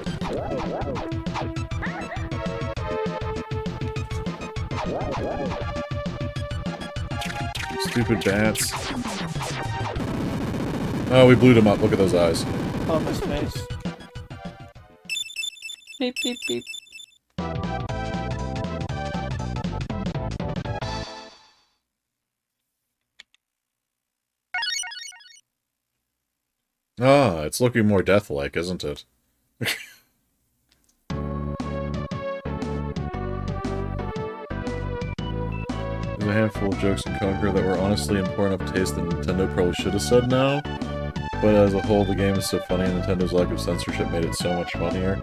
Stupid bats. Oh, we blew them up. Look at those eyes. Love his face. Beep, beep, beep. Ah, it's looking more death-like, isn't it? There's a handful of jokes in Conquer that were honestly in poor enough taste that Nintendo probably should have said no. But as a whole, the game is so funny and Nintendo's lack of censorship made it so much funnier.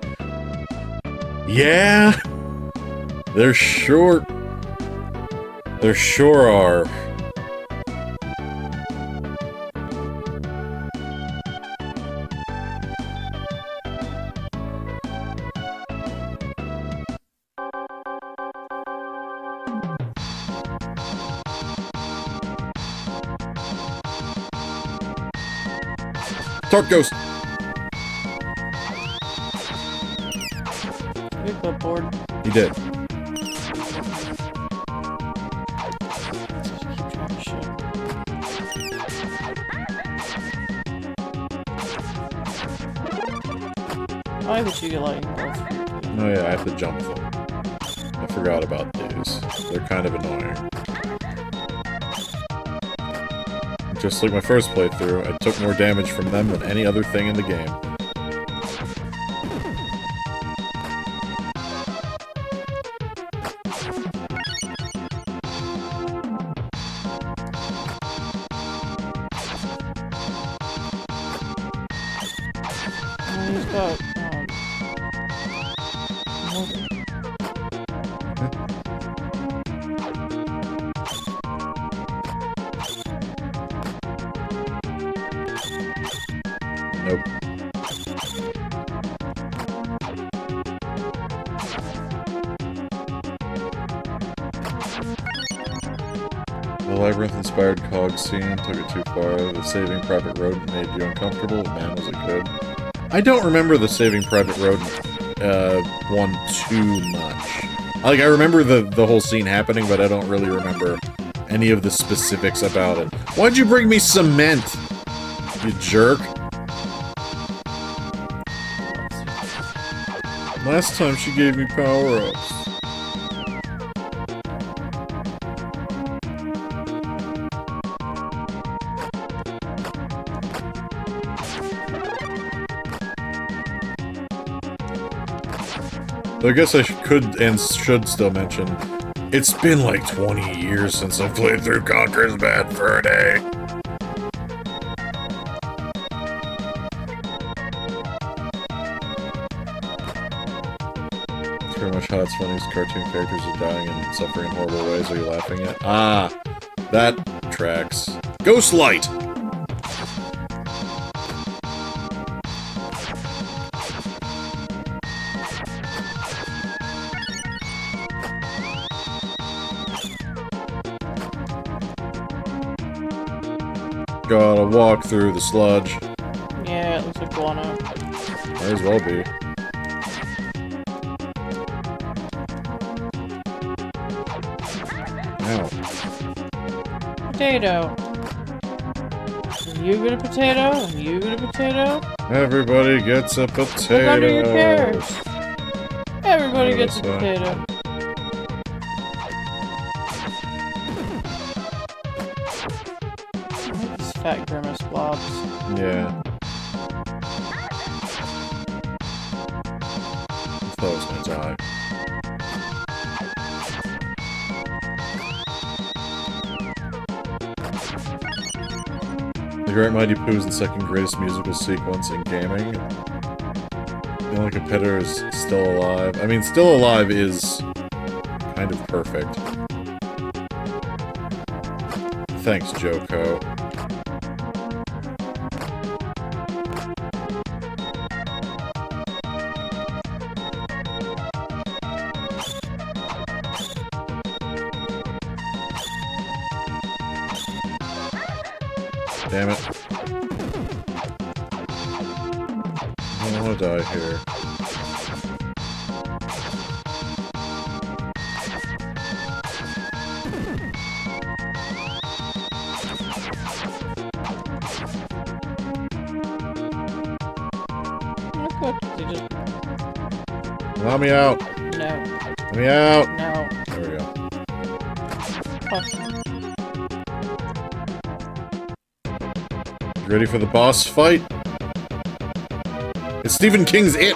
Yeah! There sure are. Tart Ghost! Good clipboard. He did. Keep track of shit. I wish you could like health. Oh yeah, I have to jump them. I forgot about these. They're kind of annoying. Just like my first playthrough, I took more damage from them than any other thing in the game. He's got, Nope. The labyrinth-inspired cog scene took it too far. The Saving Private Rodent made you uncomfortable, but man, was it good. I don't remember the Saving Private Rodent one too much. Like, I remember the whole scene happening, but I don't really remember any of the specifics about it. Why'd you bring me cement? You jerk. Last time she gave me power-ups. I guess I could and should still mention, it's been like 20 years since I played through Conker's Bad Fur Day. It's pretty much how it's funny. Cartoon characters are dying and suffering in horrible ways. Are you laughing at? Ah, that tracks. Ghostlight! Gotta walk through the sludge. Yeah, it looks like guano. Might as well be. Ow. Potato. Are you get a potato? Are you get a potato? Everybody gets a potato. Look under your chairs. Everybody gets a That's potato. These fat grimace blobs. Yeah. I thought I was gonna die. The Great Mighty Pooh is the second greatest musical sequence in gaming. The only competitor is Still Alive. I mean, Still Alive is kind of perfect. Thanks, Joko. Damn it. I don't want to die here. Allow me out. No. Let me out. No. There we go. You ready for the boss fight? It's Stephen King's It!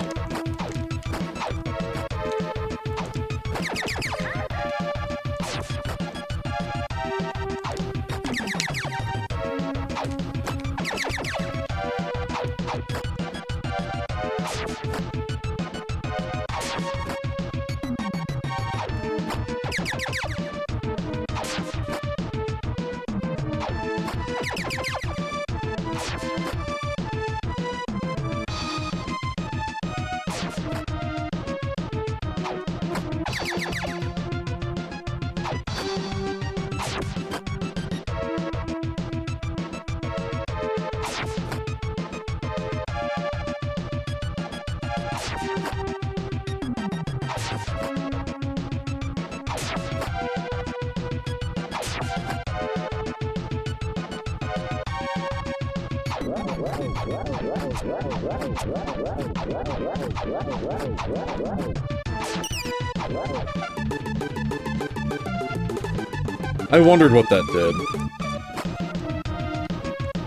I wondered what that did.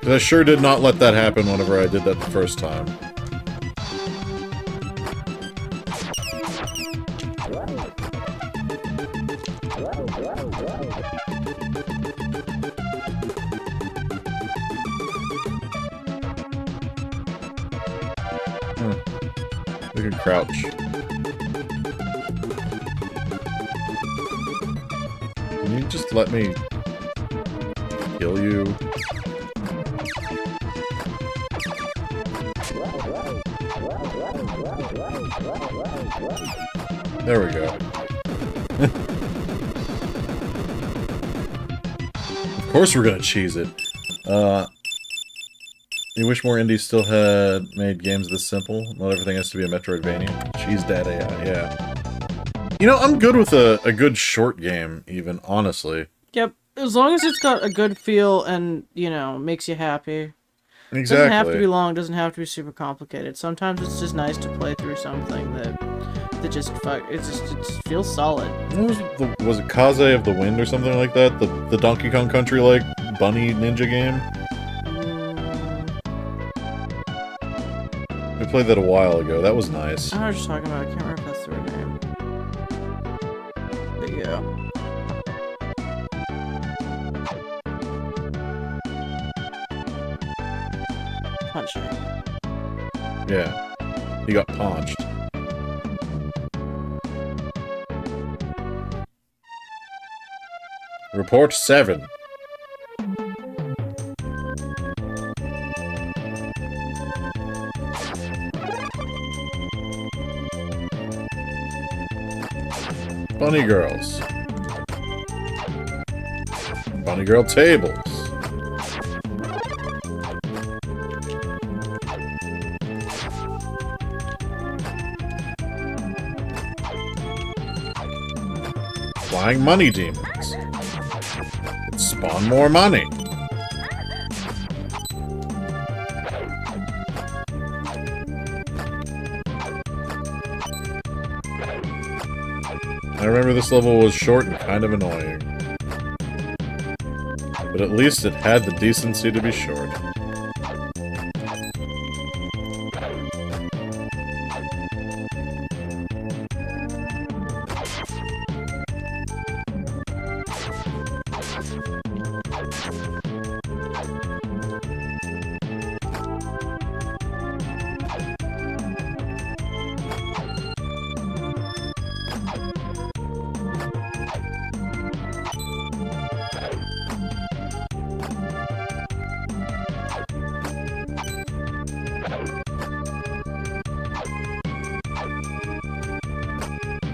'Cause I sure did not let that happen whenever I did that the first time. We can crouch. Can you just let me kill you? There we go. Of course we're gonna cheese it. You wish more indies still had made games this simple? Not everything has to be a Metroidvania. Cheese Dad AI, yeah. You know, I'm good with a good short game, even, honestly. Yep, as long as it's got a good feel and, you know, makes you happy. Exactly. Doesn't have to be long, doesn't have to be super complicated. Sometimes it's just nice to play through something that that just it just feels solid. Was it Kaze of the Wind or something like that? The Donkey Kong Country like bunny ninja game? We played that a while ago. That was nice. I know what you're talking about. I can't remember if that's the right name. But yeah. Punching. Yeah. He got punched. Report 7. Bunny girls. Bunny girl tables. Flying money demons. Spawn more money. I remember this level was short and kind of annoying. But at least it had the decency to be short.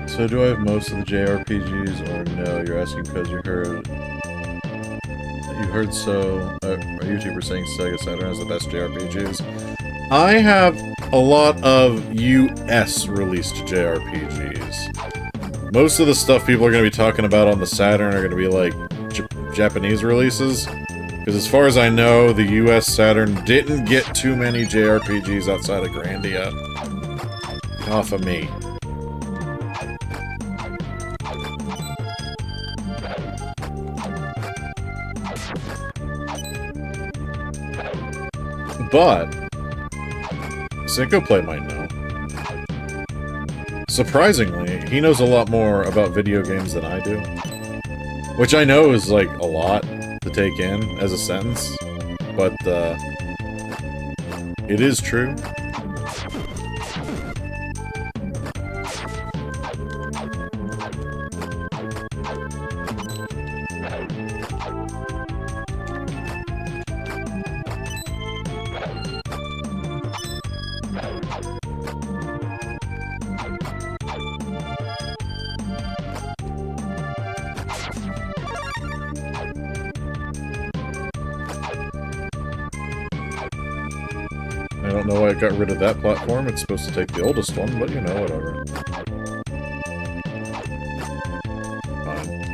So do I have most of the JRPGs, or no? You're asking because you heard so a YouTuber saying Sega Saturn has the best JRPGs. I have a lot of US released JRPGs. Most of the stuff people are going to be talking about on the Saturn are going to be like Japanese releases. Because as far as I know, the US Saturn didn't get too many JRPGs outside of Grandia. Off of me. But Syncoplay might know. Surprisingly, he knows a lot more about video games than I do. Which I know is, like, a lot to take in as a sentence. But, it is true. I don't know why it got rid of that platform. It's supposed to take the oldest one, but you know, whatever. Fine.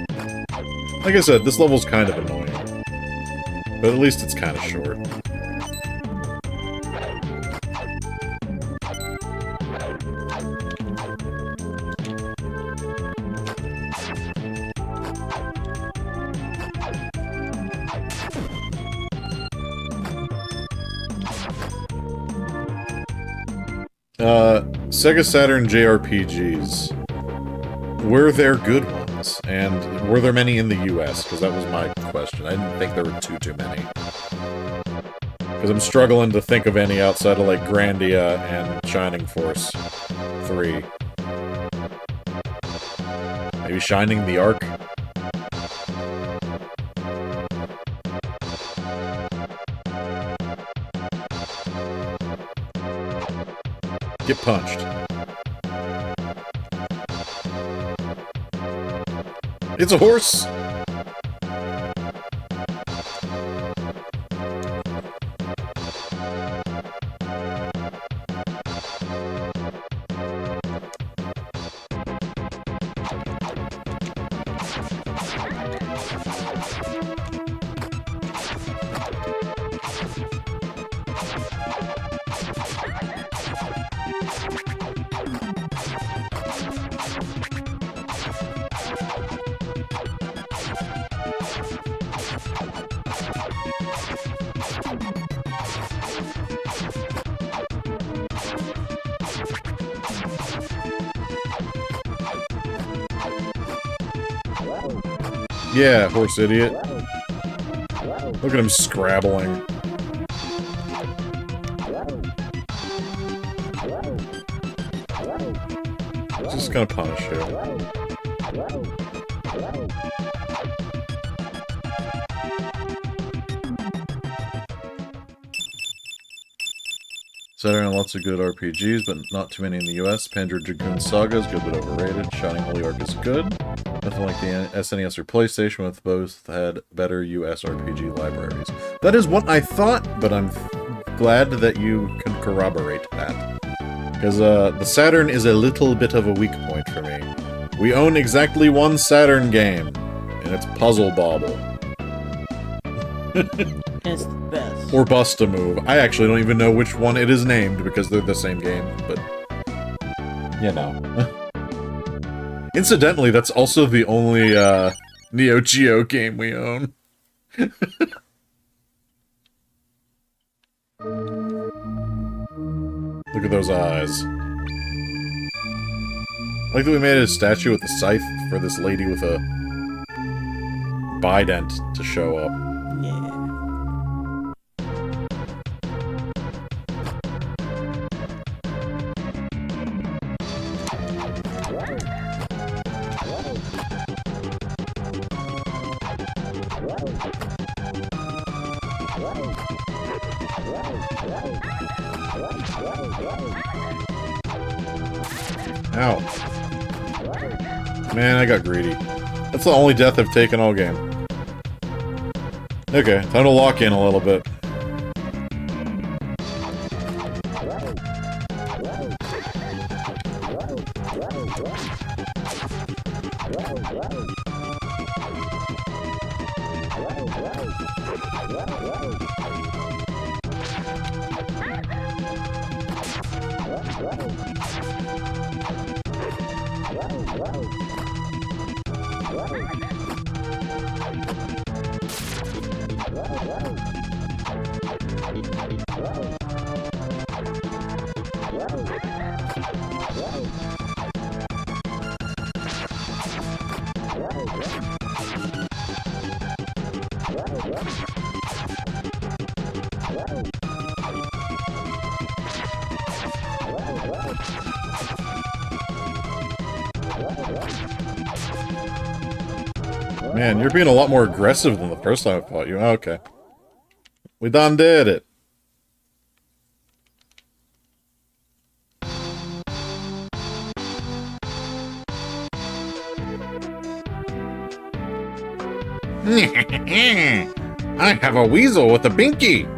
Like I said, this level's kind of annoying. But at least it's kind of short. Sega Saturn JRPGs. Were there good ones? And were there many in the US? Because that was my question. I didn't think there were too many. Because I'm struggling to think of any outside of, like, Grandia and Shining Force 3. Maybe Shining the Ark? Get punched. It's a horse! Yeah, horse idiot. Look at him scrabbling. Just gonna punish you. Saturn lots of good RPGs, but not too many in the US. Panzer Dragoon Saga is good but overrated. Shining Holy Ark is good. Nothing like the SNES or PlayStation, with both had better US RPG libraries. That is what I thought, but I'm glad that you can corroborate that. Because the Saturn is a little bit of a weak point for me. We own exactly one Saturn game, and it's Puzzle Bobble. It's the best. Or Bust-A-Move. I actually don't even know which one it is named, because they're the same game, but... you know. Incidentally, that's also the only, Neo Geo game we own. Look at those eyes. I like that we made a statue with a scythe for this lady with a bident to show up. Yeah. Ow. Man, I got greedy. That's the only death I've taken all game. Okay, time to lock in a little bit. Man, you're being a lot more aggressive than the first time I fought you. Okay. We done did it. I have a weasel with a binky.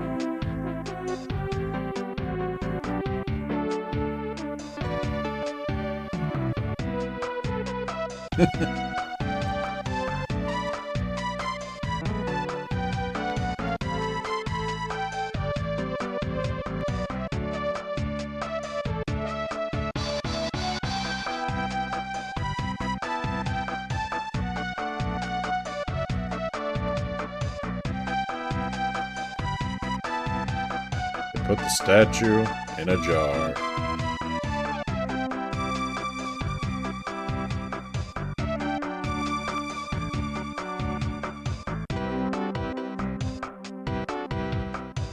Put the statue in a jar.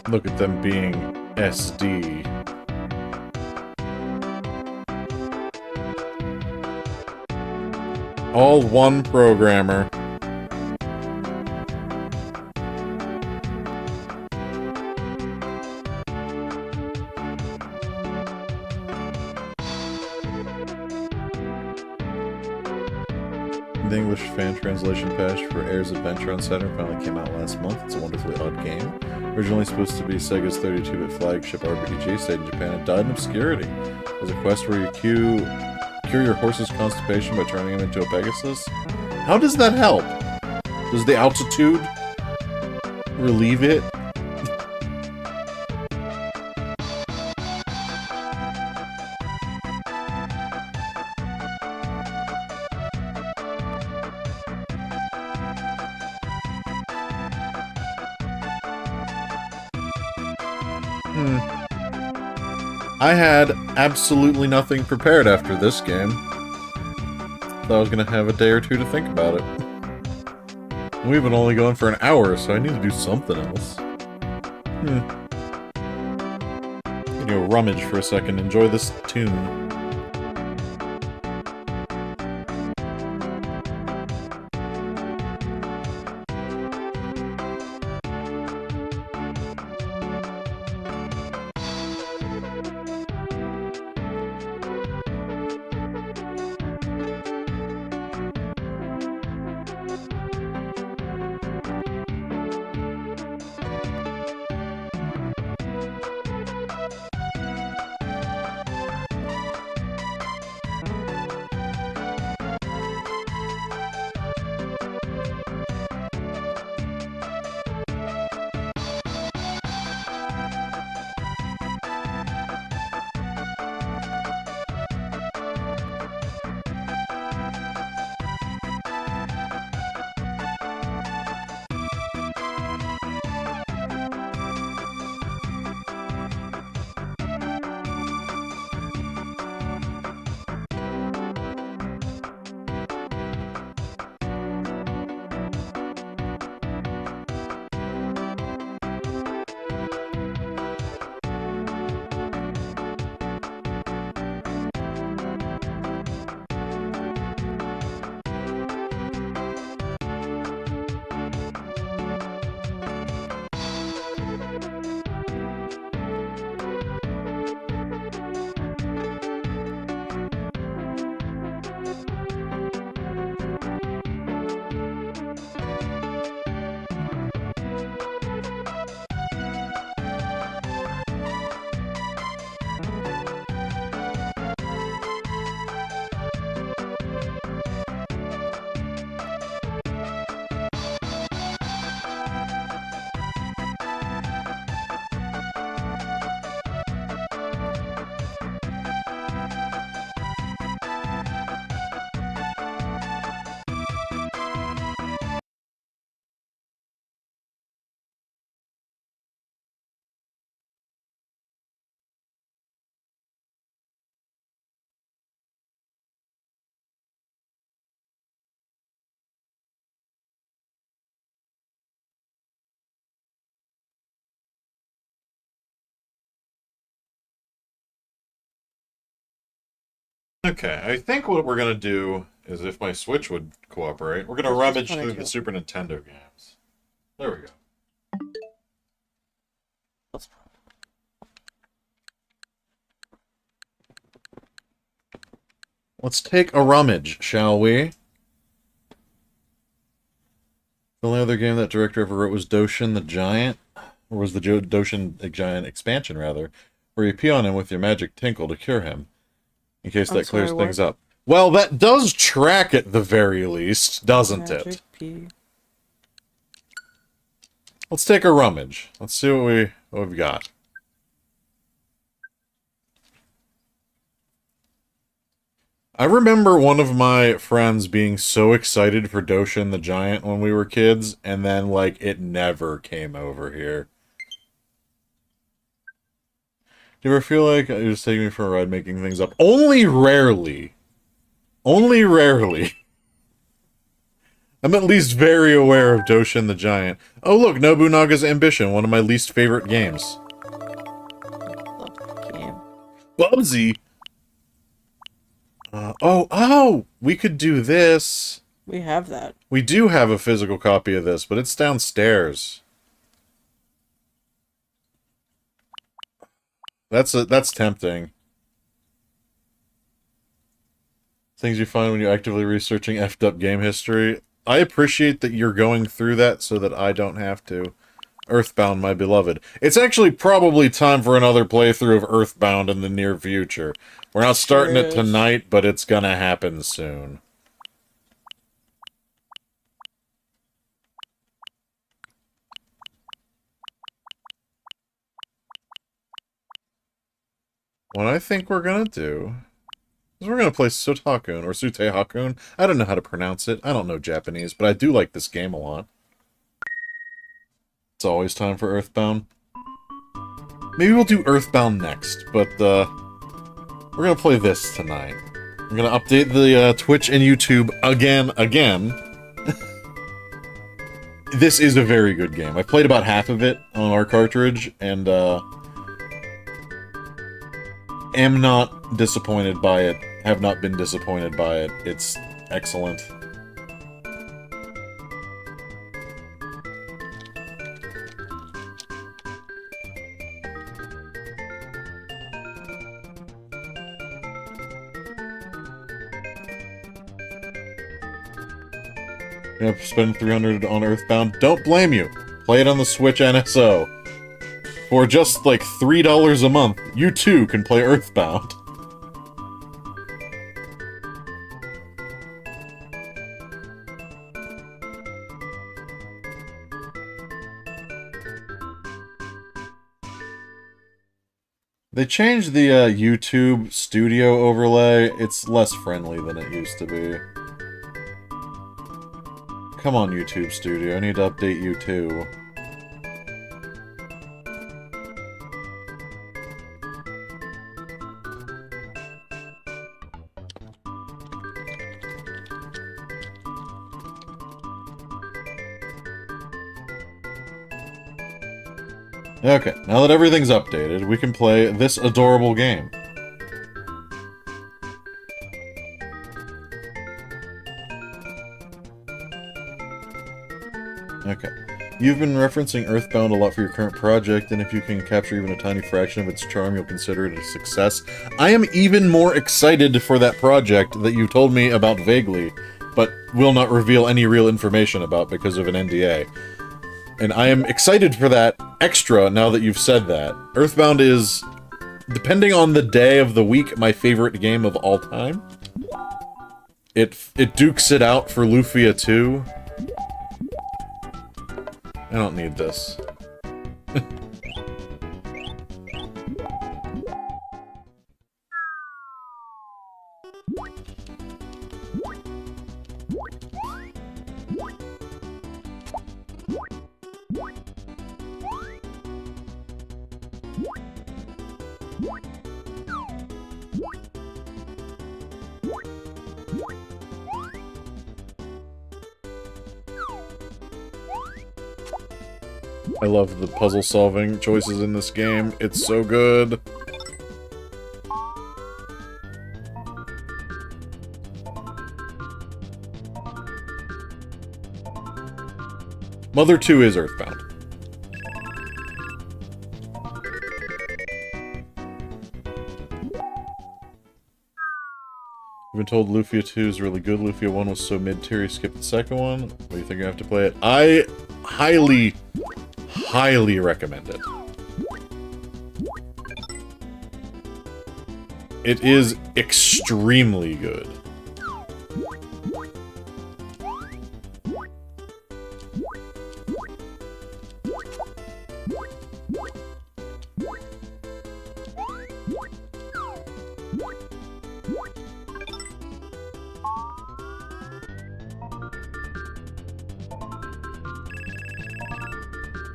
Look at them being SD. All one programmer. The English fan translation patch for Air's Adventure on Saturn finally came out last month. It's a wonderfully odd game. Originally supposed to be Sega's 32-bit flagship RPG, stayed in Japan and died in obscurity. There's a quest where you cure your horse's constipation by turning him into a Pegasus. How does that help? Does the altitude relieve it? I had absolutely nothing prepared after this game. Thought I was gonna have a day or two to think about it. We've been only going for an hour, so I need to do something else. Need to go rummage for a second, enjoy this tune. Okay, I think what we're gonna do is, if my Switch would cooperate, we're gonna rummage through the Super Nintendo games. There we go. Let's take a rummage, shall we? The only other game that director ever wrote was Doshin the Giant, or was the Doshin the Giant expansion, rather, where you pee on him with your magic tinkle to cure him, in case that clears things up. Well, that does track at the very least, doesn't it? Pee. Let's take a rummage. Let's see what we've got. I remember one of my friends being so excited for Doshin the Giant when we were kids, and then, like, it never came over here. Do you ever feel like you're just taking me for a ride making things up? Only rarely. Only rarely. I'm at least very aware of Doshin the Giant. Oh look, Nobunaga's Ambition, one of my least favorite games. Love that game. Bubsy! Oh! We could do this. We have that. We do have a physical copy of this, but it's downstairs. That's tempting. Things you find when you're actively researching effed up game history. I appreciate that you're going through that so that I don't have to. Earthbound, my beloved. It's actually probably time for another playthrough of Earthbound in the near future. We're not starting it tonight, but it's gonna happen soon. What I think we're gonna do is we're gonna play Sutte Hakkun, or Sutte Hakkun. I don't know how to pronounce it. I don't know Japanese, but I do like this game a lot. It's always time for Earthbound. Maybe we'll do Earthbound next, but we're gonna play this tonight. I'm gonna update the Twitch and YouTube again. this is a very good game. I played about half of it on our cartridge, and am not disappointed by it. Have not been disappointed by it. It's excellent. Yep, spend 300 on Earthbound. Don't blame you. Play it on the Switch NSO. For just like $3 a month, you too can play Earthbound. They changed the YouTube Studio overlay. It's less friendly than it used to be. Come on, YouTube Studio. I need to update you too. Okay, now that everything's updated, we can play this adorable game. Okay. You've been referencing Earthbound a lot for your current project, and if you can capture even a tiny fraction of its charm, you'll consider it a success. I am even more excited for that project that you told me about vaguely, but will not reveal any real information about because of an NDA. And I am excited for that extra now that you've said that. Earthbound is, depending on the day of the week, my favorite game of all time. It dukes it out for Lufia 2. I don't need this. I love the puzzle-solving choices in this game. It's so good. Mother 2 is Earthbound. I've been told Lufia 2 is really good. Lufia 1 was so mid-tier, you skipped the second one. What do you think I have to play it? I highly recommend it. It is extremely good.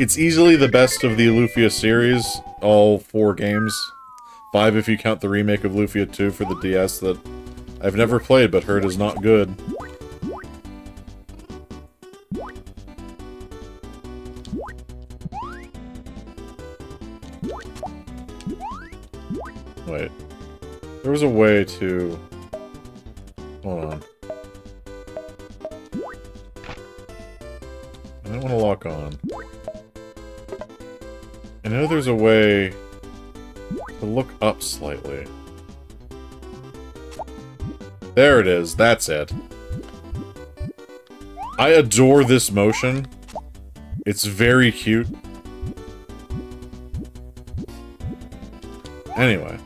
It's easily the best of the Lufia series, all 4 games. 5 if you count the remake of Lufia 2 for the DS that I've never played but heard is not good. Wait. There was a way to... Hold on. I don't want to lock on. I know there's a way to look up slightly. There it is, that's it. I adore this motion. It's very cute. Anyway.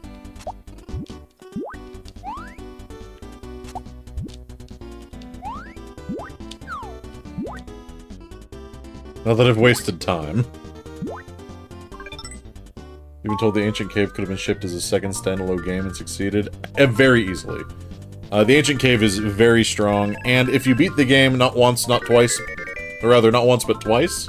Not that I've wasted time. You've been told the Ancient Cave could have been shipped as a second standalone game and succeeded very easily. The Ancient Cave is very strong, and if you beat the game not once, not twice, or rather, not once but twice,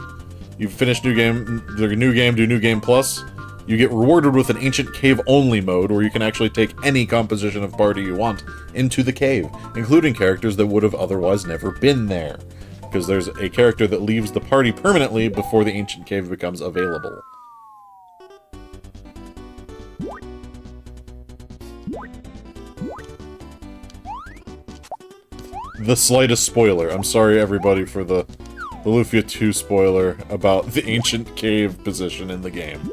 you finish new game, do new game plus, you get rewarded with an Ancient Cave only mode, where you can actually take any composition of party you want into the cave, including characters that would have otherwise never been there. because there's a character that leaves the party permanently before the ancient cave becomes available. The slightest spoiler. I'm sorry, everybody, for the Lufia 2 spoiler about the ancient cave position in the game.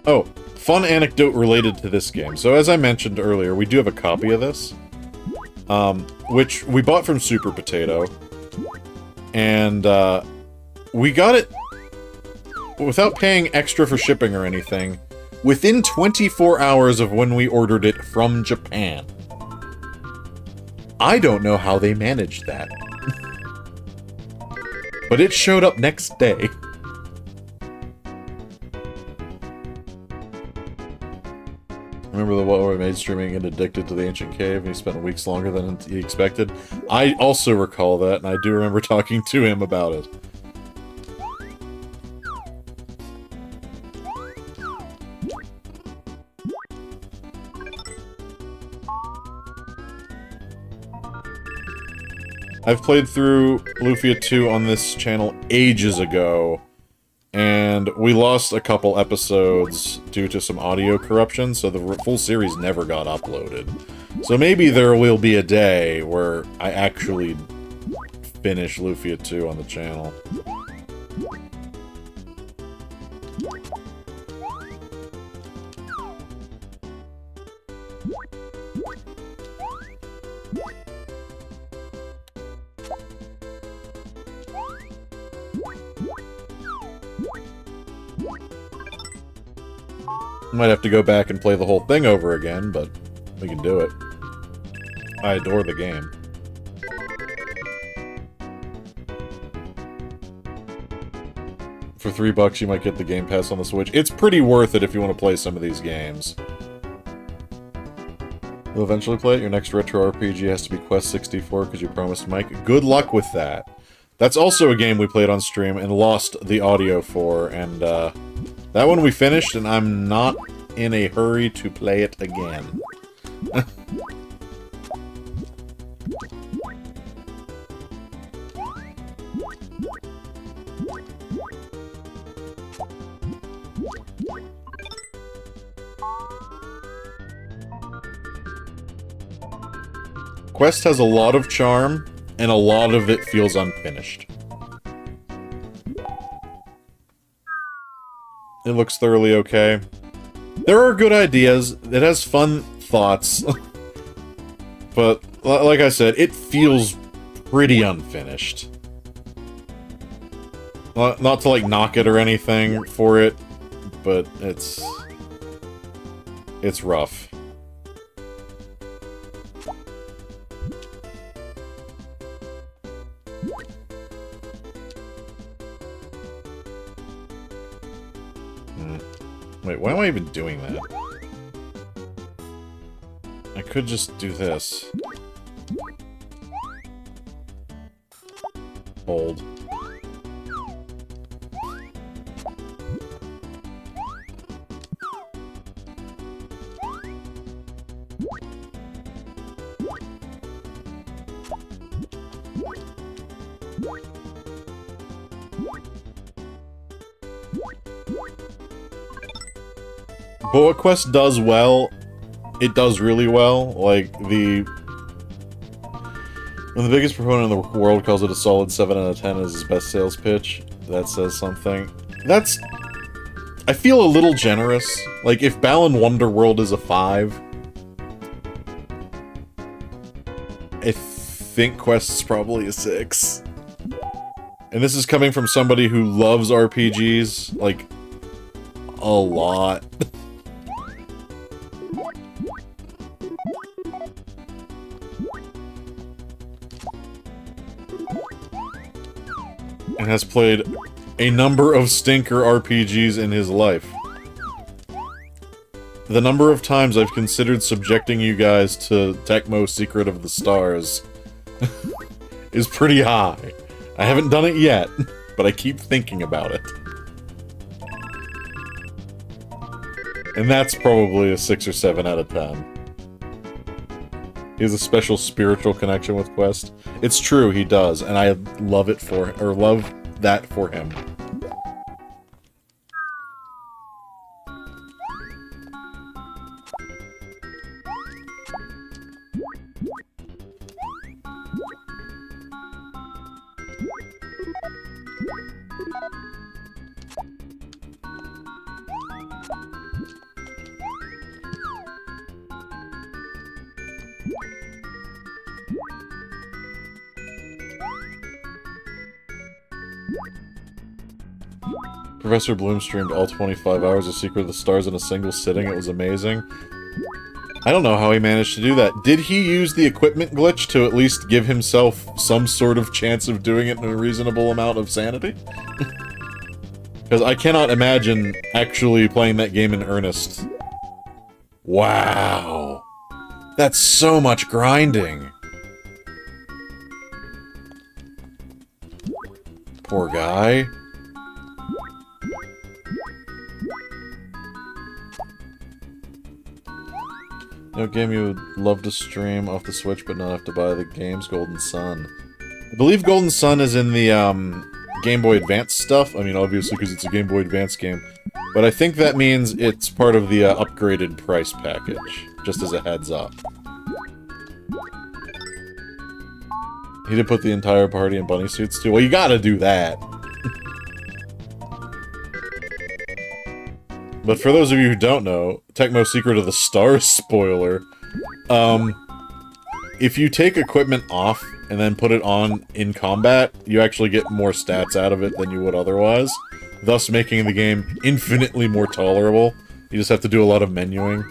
Oh, fun anecdote related to this game. So as I mentioned earlier, we do have a copy of this, which we bought from Super Potato, and we got it without paying extra for shipping or anything, within 24 hours of when we ordered it from Japan. I don't know how they managed that. But it showed up next day. Remember the what we made streaming and addicted to the ancient cave, and he spent weeks longer than he expected? I also recall that, and I do remember talking to him about it. I've played through Lufia 2 on this channel ages ago, and we lost a couple episodes due to some audio corruption, so the full series never got uploaded. So maybe there will be a day where I actually finish Lufia 2 on the channel. Might have to go back and play the whole thing over again, but we can do it. I adore the game. For $3 you might get the Game Pass on the Switch. It's pretty worth it if you want to play some of these games. You'll eventually play it. Your next retro RPG has to be Quest 64 because you promised Mike. Good luck with that. That's also a game we played on stream and lost the audio for, and that one we finished, and I'm not in a hurry to play it again. Quest has a lot of charm, and a lot of it feels unfinished. It looks thoroughly okay. There are good ideas. It has fun thoughts. But, like I said, it feels pretty unfinished. Not to, like, knock it or anything for it, but it's rough. Wait, why am I even doing that? I could just do this. Hold. But what Quest does well, it does really well. Like, when the biggest proponent in the world calls it a solid 7 out of 10 as his best sales pitch, that says something. That's... I feel a little generous. Like, if Balan Wonderworld is a 5, I think Quest's probably a 6. And this is coming from somebody who loves RPGs, like, a lot. And has played a number of stinker RPGs in his life. the number of times I've considered subjecting you guys to Tecmo Secret of the Stars is pretty high. I haven't done it yet, but I keep thinking about it. And that's probably a 6 or 7 out of 10. He has a special spiritual connection with Quest. It's true, he does, and I love it for, or love that for him. Professor Bloom streamed all 25 hours of Secret of the Stars in a single sitting. It was amazing. I don't know how he managed to do that. Did he use the equipment glitch to at least give himself some sort of chance of doing it in a reasonable amount of sanity? Because I cannot imagine actually playing that game in earnest. Wow. That's so much grinding. Poor guy. No game you would love to stream off the Switch but not have to buy the games? Golden Sun. I believe Golden Sun is in the Game Boy Advance stuff. I mean, obviously because it's a Game Boy Advance game. But I think that means it's part of the upgraded price package. Just as a heads up. He did put the entire party in bunny suits too. Well, you gotta do that. But for those of you who don't know, Tecmo Secret of the Stars spoiler, if you take equipment off and then put it on in combat, you actually get more stats out of it than you would otherwise, thus making the game infinitely more tolerable. You just have to do a lot of menuing.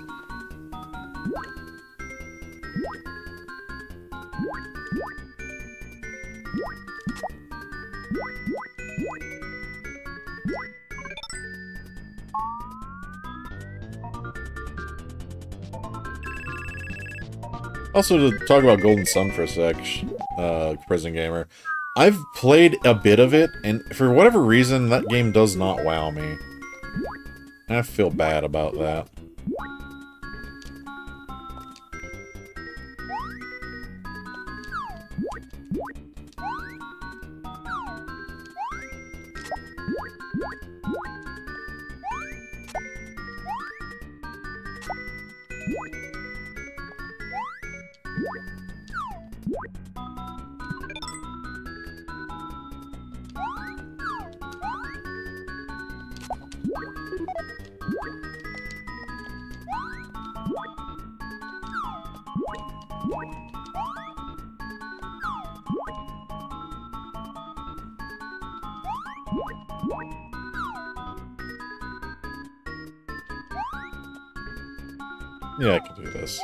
Also, to talk about Golden Sun for a sec, Prison Gamer, I've played a bit of it, and for whatever reason, that game does not wow me. I feel bad about that. Yeah, I can do this.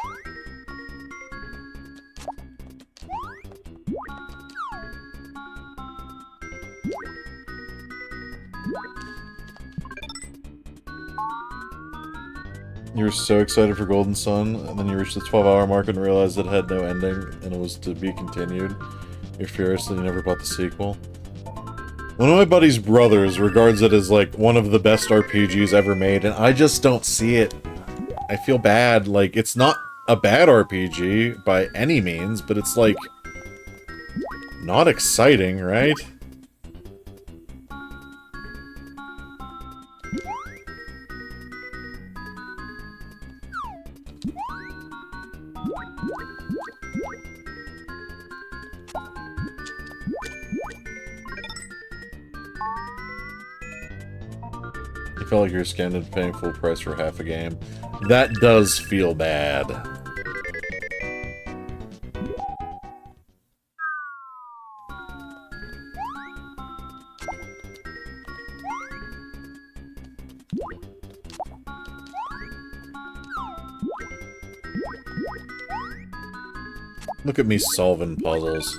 You were so excited for Golden Sun, and then you reached the 12-hour mark and realized it had no ending, and it was to be continued. You're furious that you never bought the sequel. One of my buddy's brothers regards it as, like, one of the best RPGs ever made, and I just don't see it. I feel bad. Like, it's not a bad RPG by any means, but it's, like, not exciting, right? You felt like you're scammed into paying full price for half a game. That does feel bad. Look at me solving puzzles.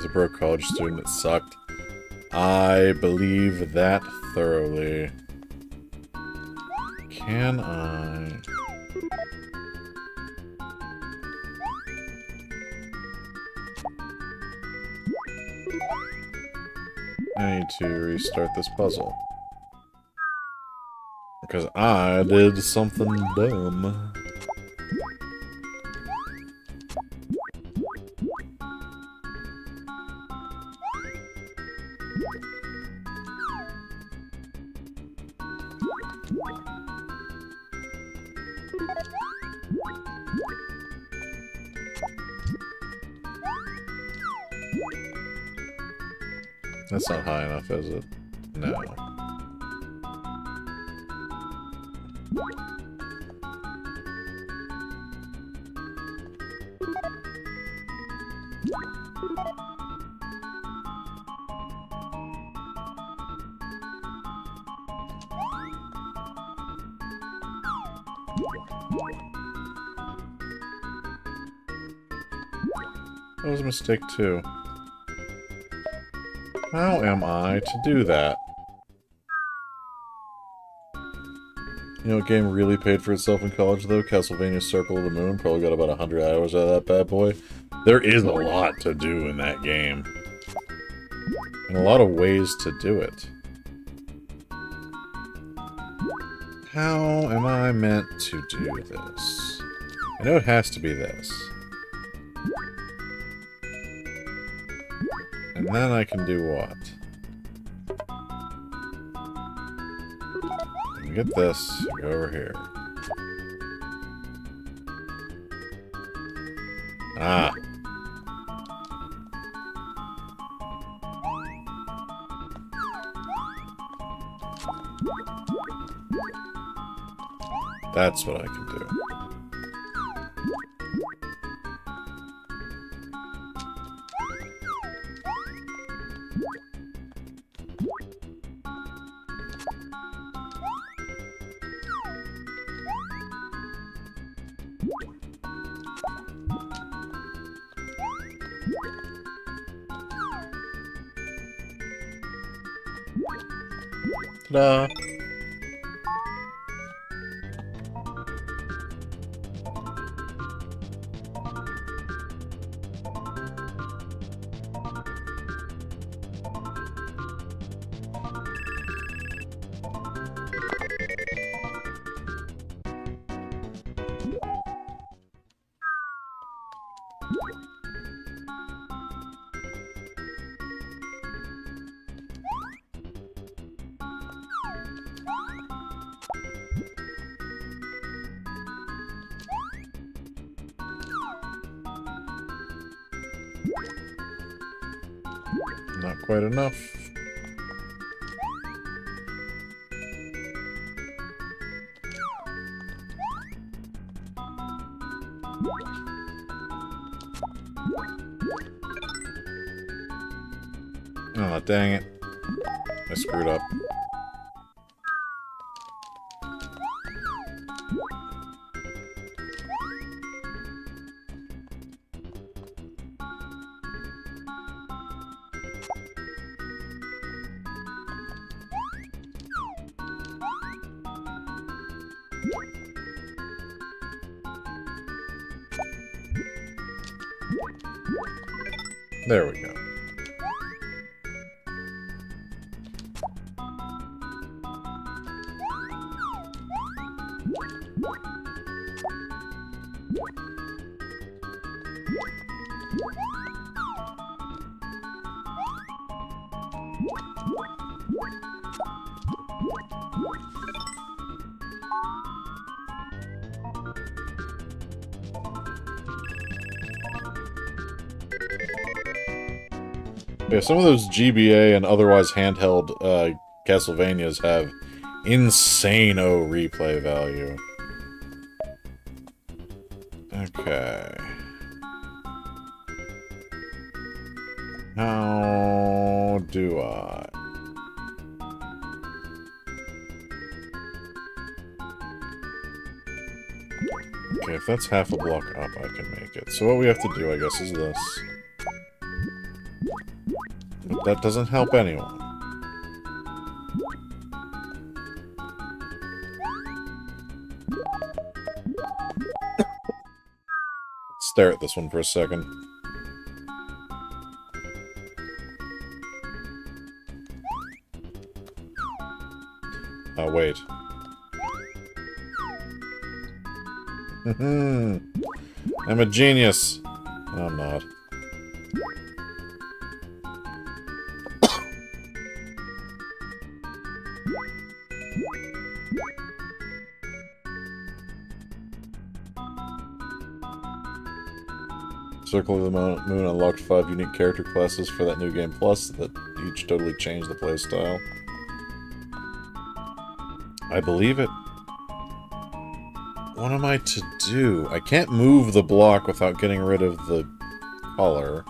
As a broke college student, it sucked. I believe that thoroughly. Can I... I need to restart this puzzle. Because I did something dumb. That's not high enough, is it? No. That was a mistake, too. How am I to do that? You know what game really paid for itself in college, though? Castlevania Circle of the Moon. Probably got about 100 hours out of that bad boy. There is a lot to do in that game. And a lot of ways to do it. How am I meant to do this? I know it has to be this. And then I can do what? Get this, go over here. Ah. That's what I can do. Ta-da! Not quite enough. Oh, dang it. I screwed up. There we go. Yeah, some of those GBA and otherwise handheld Castlevanias have insane replay value. Okay. How do I? Okay, if that's half a block up, I can make it. So what we have to do, I guess, is this. But that doesn't help anyone. Let's stare at this one for a second. Oh, wait. I'm a genius. No, I'm not. Circle of the Moon unlocked 5 unique character classes for that new game plus that each totally changed the playstyle. I believe it. What am I to do? I can't move the block without getting rid of the color.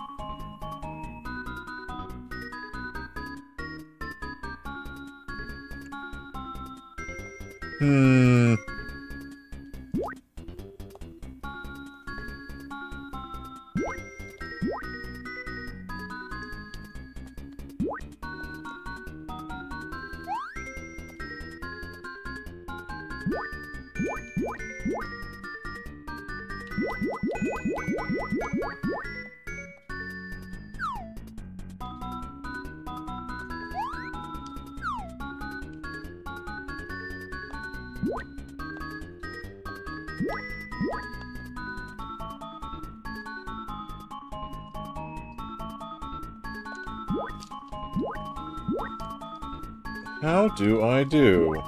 How do I do?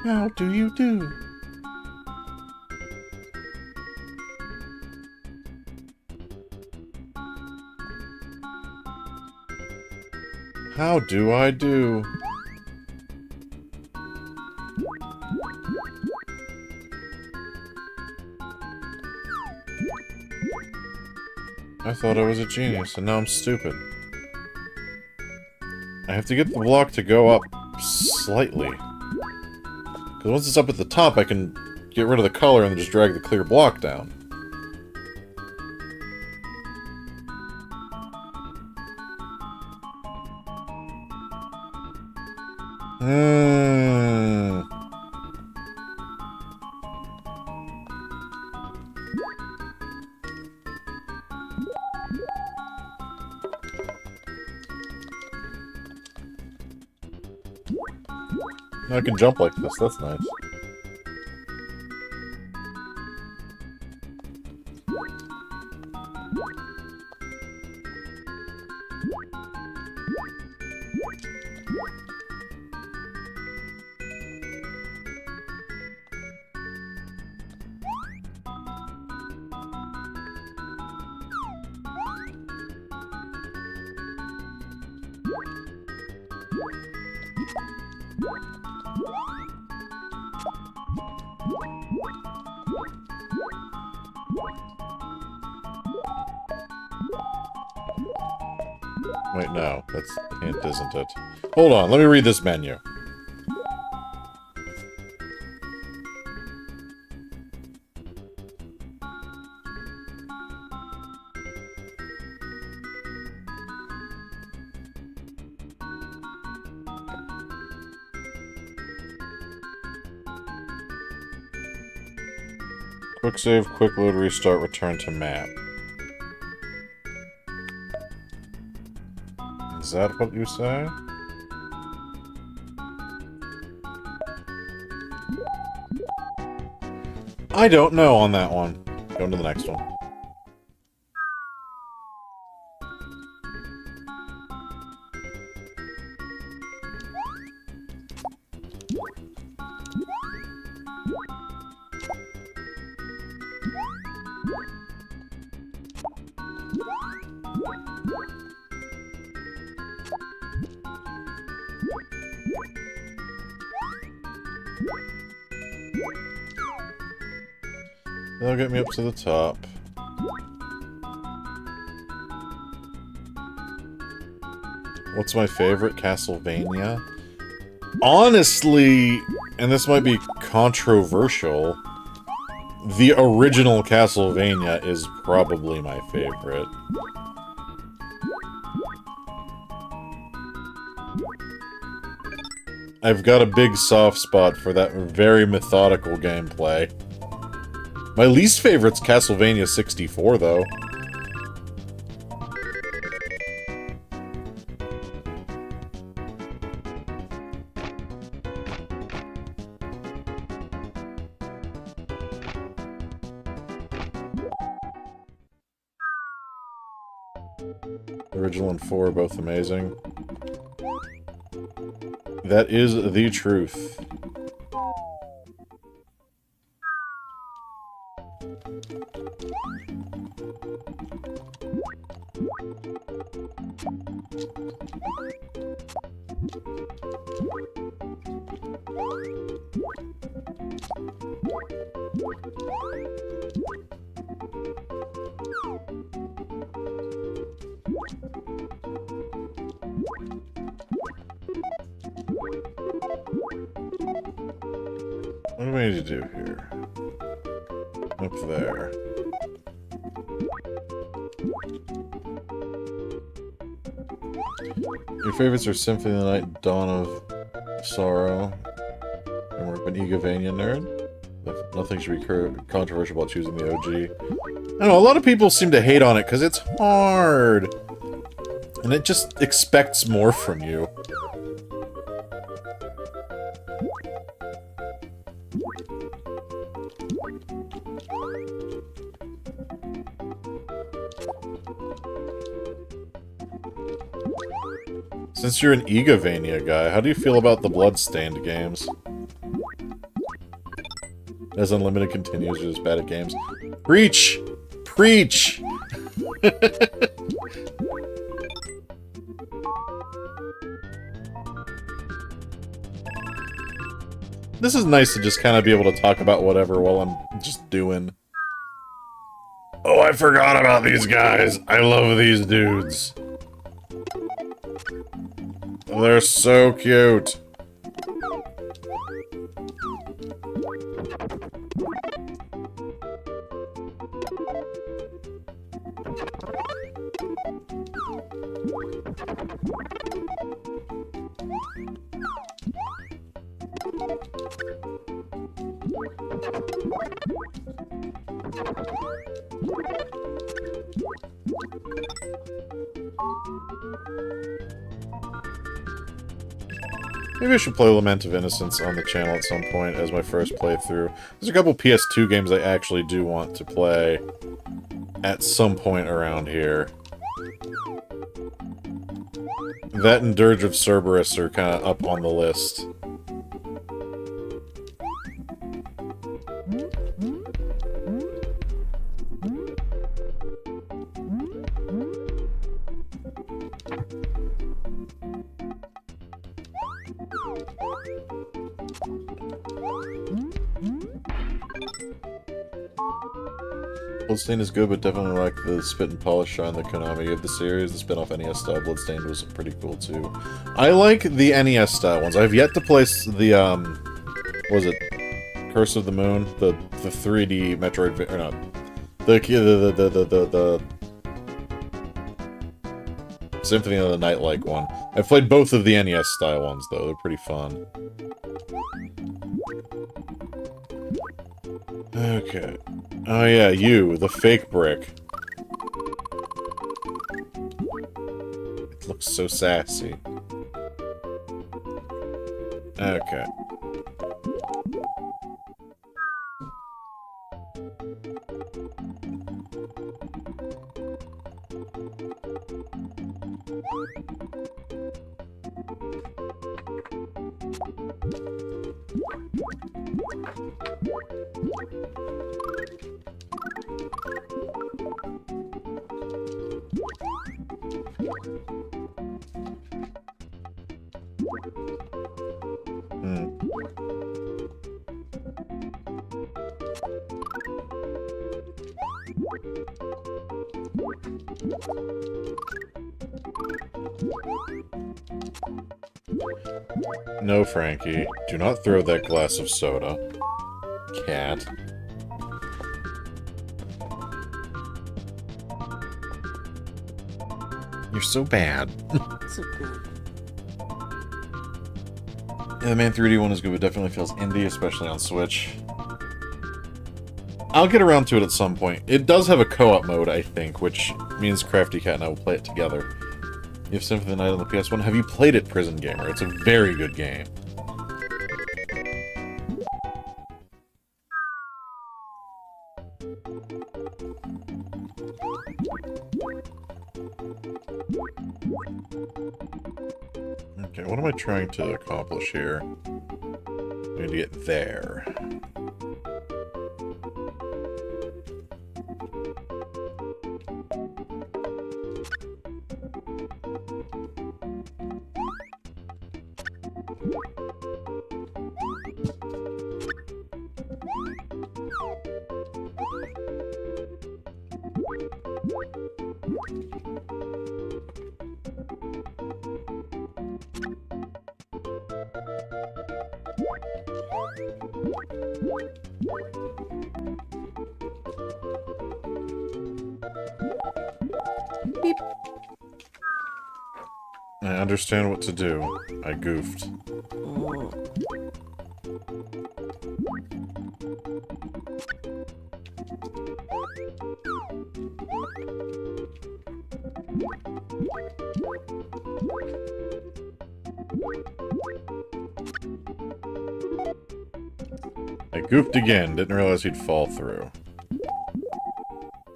How do you do? How do I do? I thought I was a genius, and now I'm stupid. I have to get the block to go up slightly. Because once it's up at the top, I can get rid of the color and then just drag the clear block down. I can jump like this, that's nice. Wait, no. That's a hint, isn't it? Hold on, let me read this menu. Quick save, quick load, restart, return to map. Is that what you say? I don't know on that one. Going to the next one. That'll get me up to the top. What's my favorite? Castlevania? Honestly, and this might be controversial, the original Castlevania is probably my favorite. I've got a big soft spot for that very methodical gameplay. My least favorite's Castlevania 64, though. The original and 4 are both amazing. That is the truth. What do we need to do here? Up there. Your favorites are Symphony of the Night, Dawn of Sorrow, and we're an Egavania nerd. Nothing should be controversial about choosing the OG. I don't know, a lot of people seem to hate on it because it's hard. And it just expects more from you. Since you're an Egavania guy, how do you feel about the Bloodstained games? As Unlimited continues, you're just bad at games. Preach! Preach! This is nice to just kind of be able to talk about whatever while I'm just doing. Oh, I forgot about these guys. I love these dudes. They're so cute. Maybe I should play Lament of Innocence on the channel at some point as my first playthrough. There's a couple PS2 games I actually do want to play at some point around here. That and Dirge of Cerberus are kind of up on the list. Bloodstained is good, but definitely like the spit and polish shine the Konami of the series. The spin-off NES style Bloodstained was pretty cool too. I like the NES style ones. I've yet to place the what was it? Curse of the Moon, the 3D Metroid, or not, the Symphony of the Night-like one. I've played both of the NES style ones though. They're pretty fun. Okay. Oh yeah, you, the fake brick. It looks so sassy. Okay. No, Frankie. Do not throw that glass of soda. Cat. You're so bad. So good. Yeah, the main 3D one is good, but definitely feels indie, especially on Switch. I'll get around to it at some point. It does have a co-op mode, I think, which means Crafty Cat and I will play it together. You have Symphony of the Night on the PS1. Have you played it, Prison Gamer? It's a very good game. Okay, what am I trying to accomplish here? I need to get there. Beep. I understand what to do. I goofed. Oh. I goofed again. Didn't realize he'd fall through.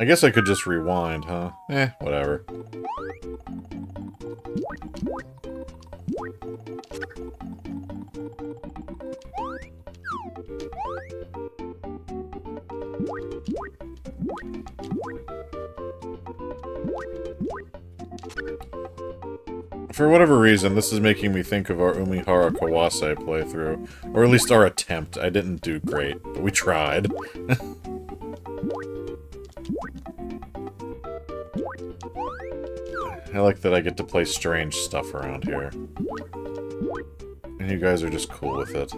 I guess I could just rewind, huh? Whatever. For whatever reason, this is making me think of our Umihara Kawase playthrough. Or at least our attempt. I didn't do great, but we tried. I like that I get to play strange stuff around here. And you guys are just cool with it.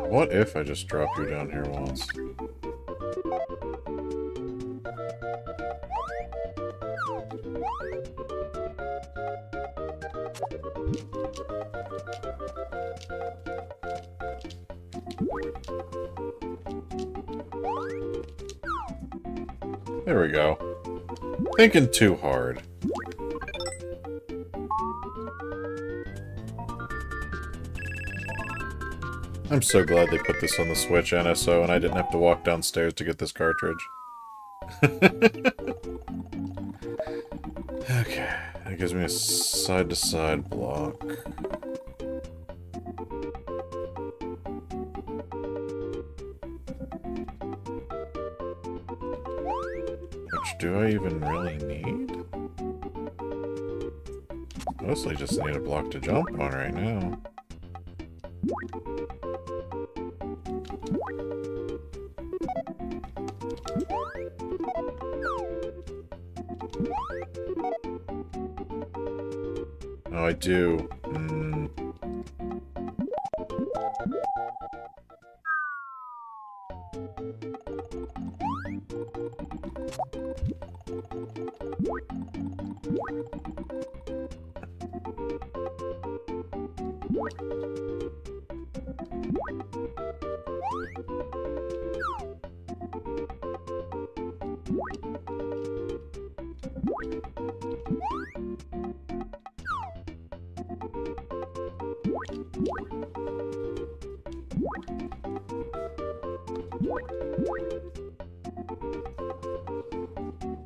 What if I just drop you down here once? There we go. Thinking too hard. I'm so glad they put this on the Switch NSO and I didn't have to walk downstairs to get this cartridge. Okay, that gives me a side-to-side block. Which do I even really need? Mostly just need a block to jump on right now. Oh, I do.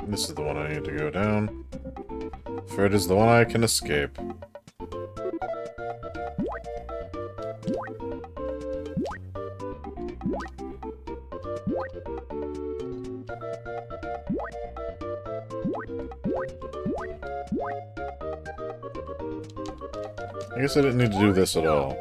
This is the one I need to go down. For it is the one I can escape. I guess I didn't need to do this at all.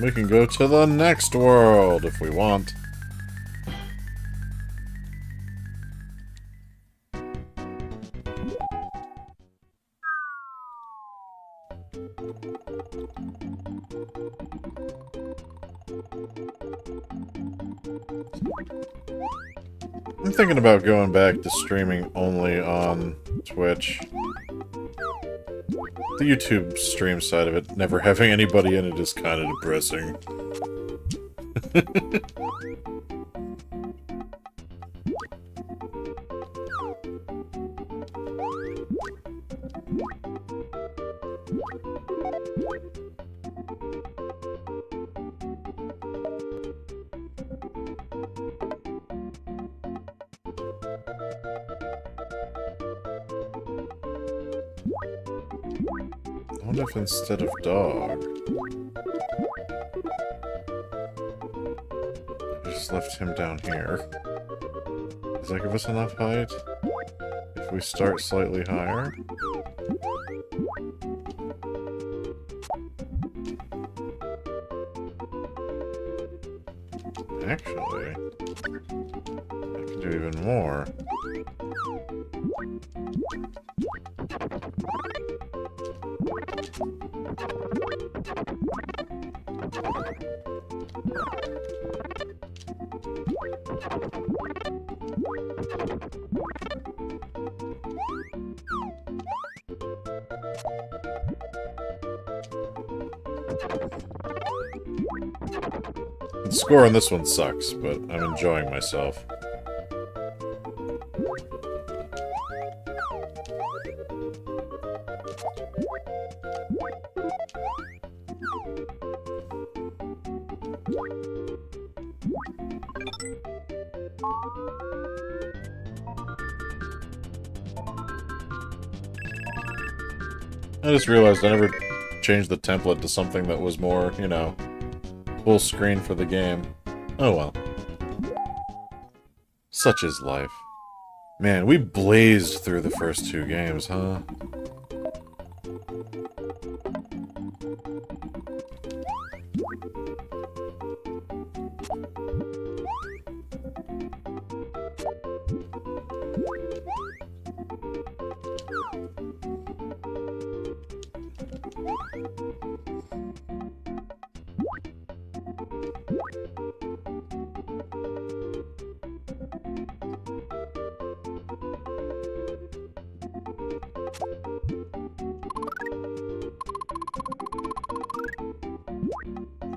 We can go to the next world if we want. I'm thinking about going back to streaming only on Twitch. The YouTube stream side of it, never having anybody in it, is kind of depressing. I wonder if instead of dog, I just left him down here. Does that give us enough height? If we start slightly higher? Actually, I can do even more. The score on this one sucks, but I'm enjoying myself. I just realized I never changed the template to something that was more, you know, full screen for the game. Oh well. Such is life. Man, we blazed through the first two games, huh?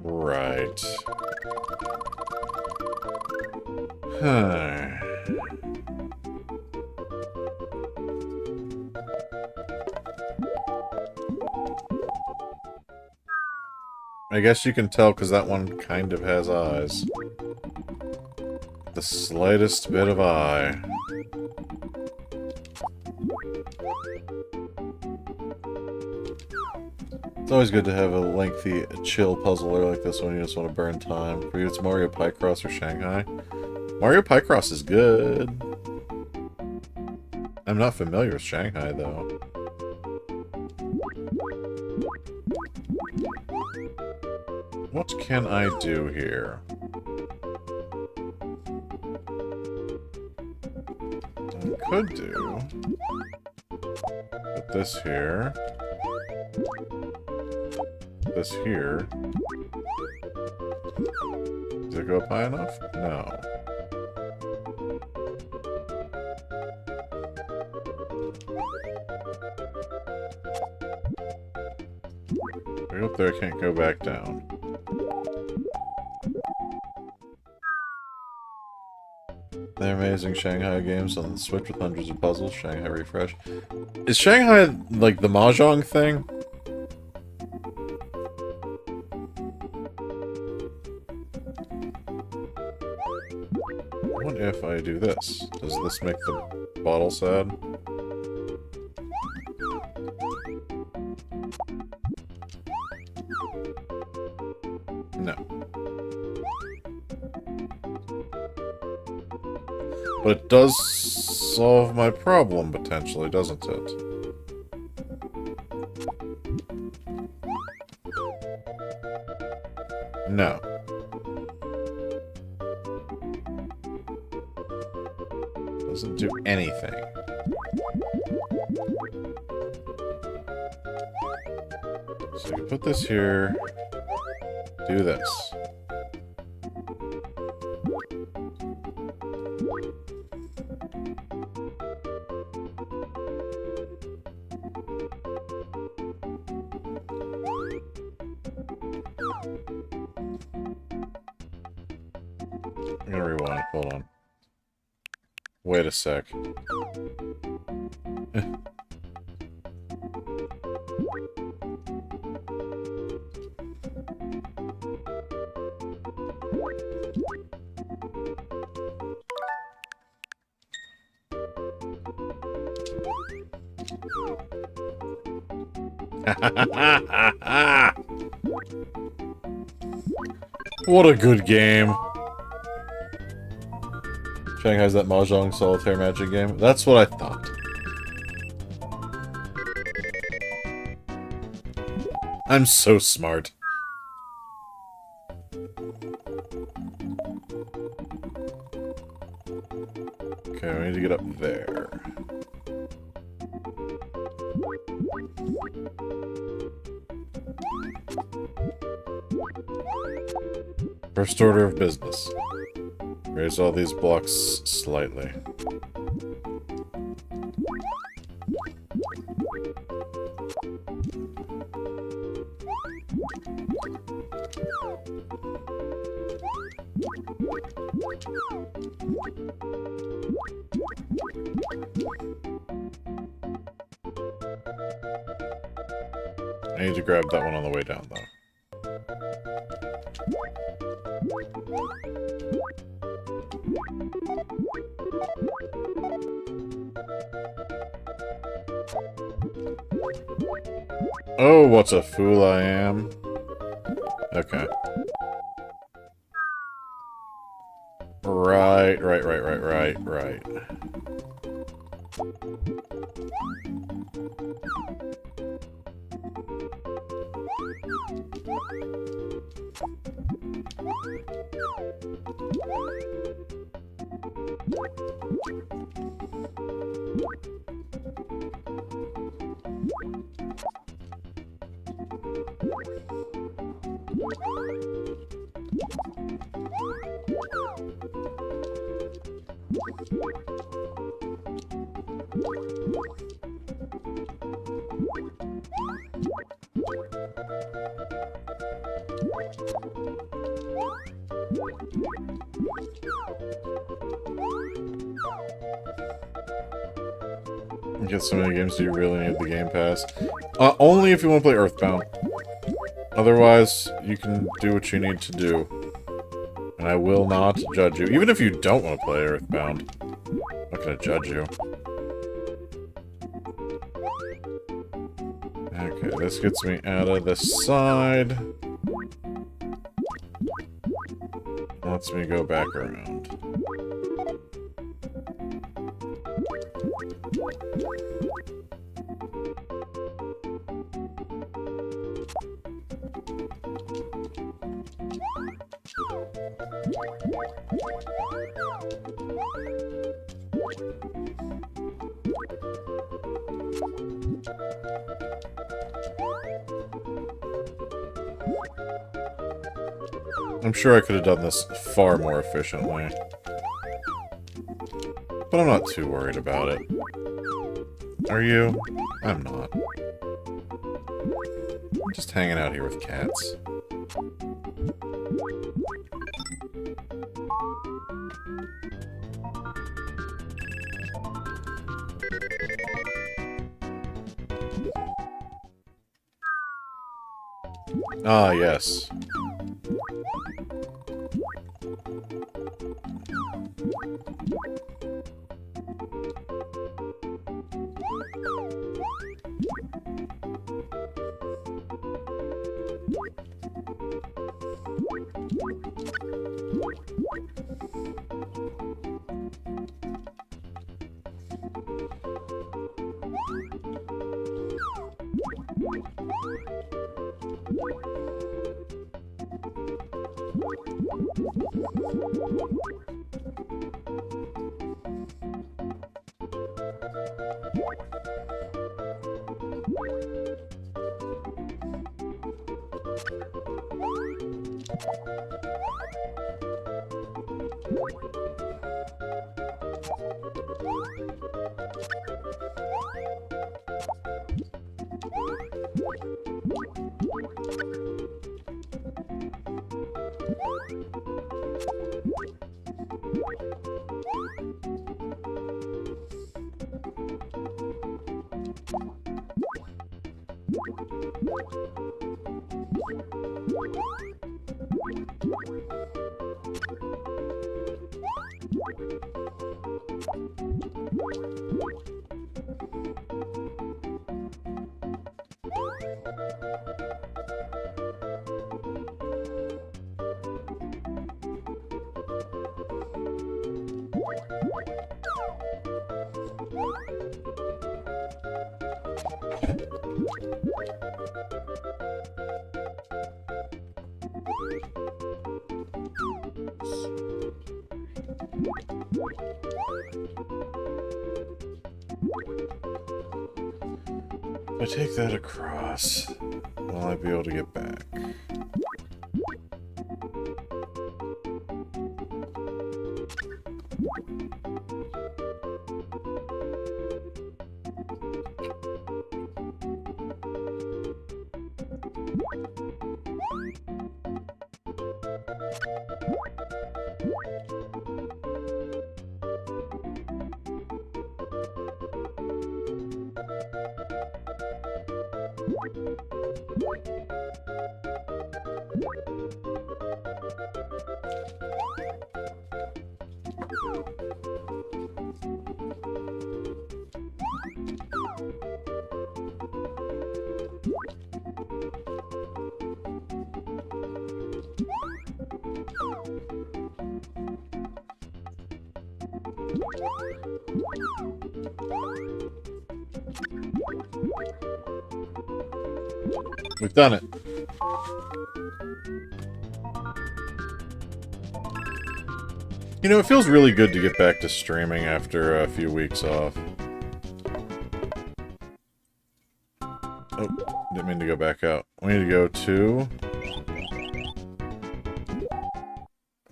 Right. I guess you can tell because that one kind of has eyes. The slightest bit of eye. It's always good to have a lengthy, chill puzzler like this one. You just want to burn time. For you, it's Mario Picross or Shanghai. Mario Picross is good. I'm not familiar with Shanghai, though. What can I do here? I could do... put this here. This here. Does it go up high enough? No. I go up there, I can't go back down. They're amazing Shanghai games on the Switch with hundreds of puzzles. Shanghai Refresh. Is Shanghai like the Mahjong thing? What if I do this? Does this make the bottle sad? No. But it does solve my problem, potentially, doesn't it? No. Doesn't do anything. So you put this here, do this. I'm gonna rewind, hold on. Wait a sec. What a good game. Shanghai's that Mahjong solitaire magic game. That's what I thought. I'm so smart. Okay, we need to get up there. First order of business. Raise all these blocks slightly. I need to grab that one on the way down, though. Oh, what a fool I am. Okay. Right. Get so many games, do you really need the Game Pass? Only if you want to play Earthbound. Otherwise, you can do what you need to do. And I will not judge you. Even if you don't want to play Earthbound. I'm not gonna judge you. Okay, this gets me out of the side. Lets me go back around. I'm sure I could have done this far more efficiently. But I'm not too worried about it. Are you? I'm not. Just hanging out here with cats. Ah, yes. If I take that across, will I be able to get back? We've done it. You know, it feels really good to get back to streaming after a few weeks off. Oh, didn't mean to go back out. We need to go to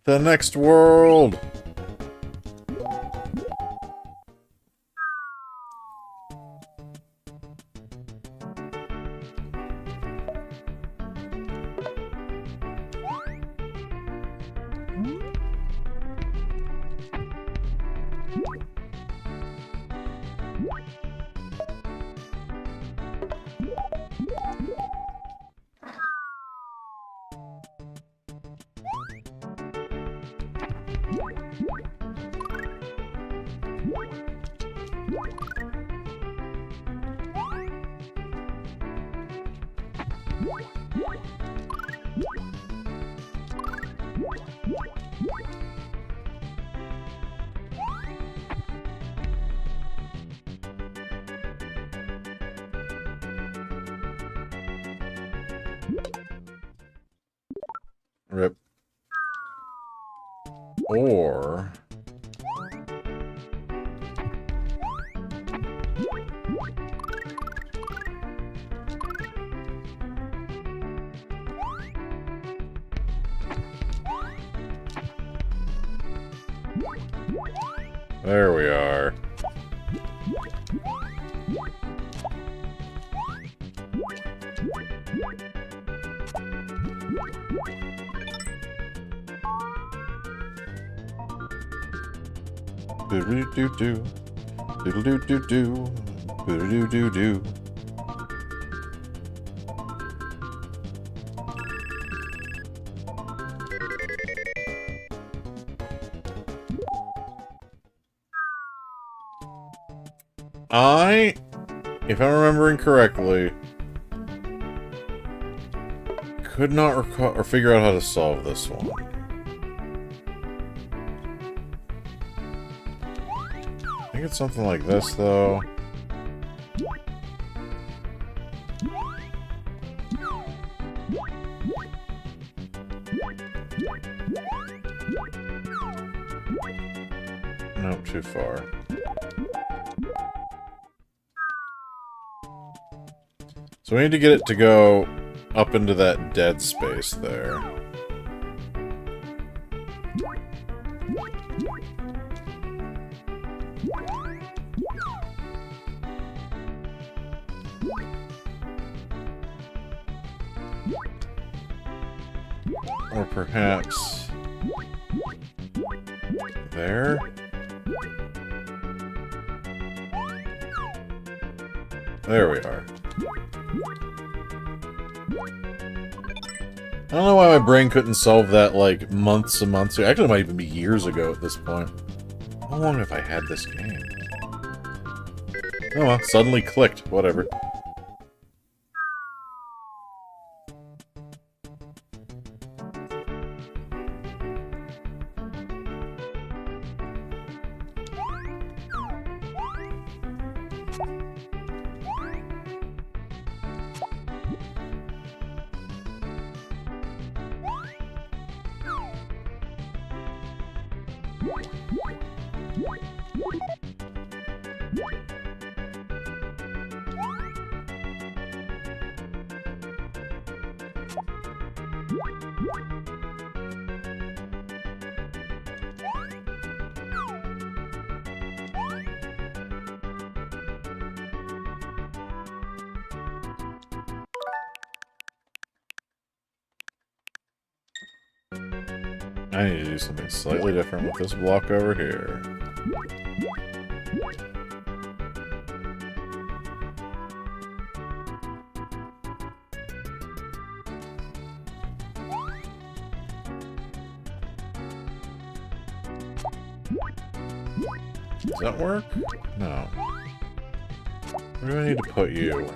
the next world. Rip. Or... there we are. Doodle-doo-doo-doo. Doodle-doo-doo-doo. Doodle-doo-doo-doo. If I'm remembering correctly, could not recall or figure out how to solve this one. I think it's something like this, though. Nope, too far. So we need to get it to go up into that dead space there. Or perhaps there? There we are. I don't know why my brain couldn't solve that, like, months and months ago. Actually, it might even be years ago at this point. How long have I had this game? Oh well, suddenly clicked. Whatever. I need to do something slightly different with this block over here. Does that work? No. Where do I need to put you?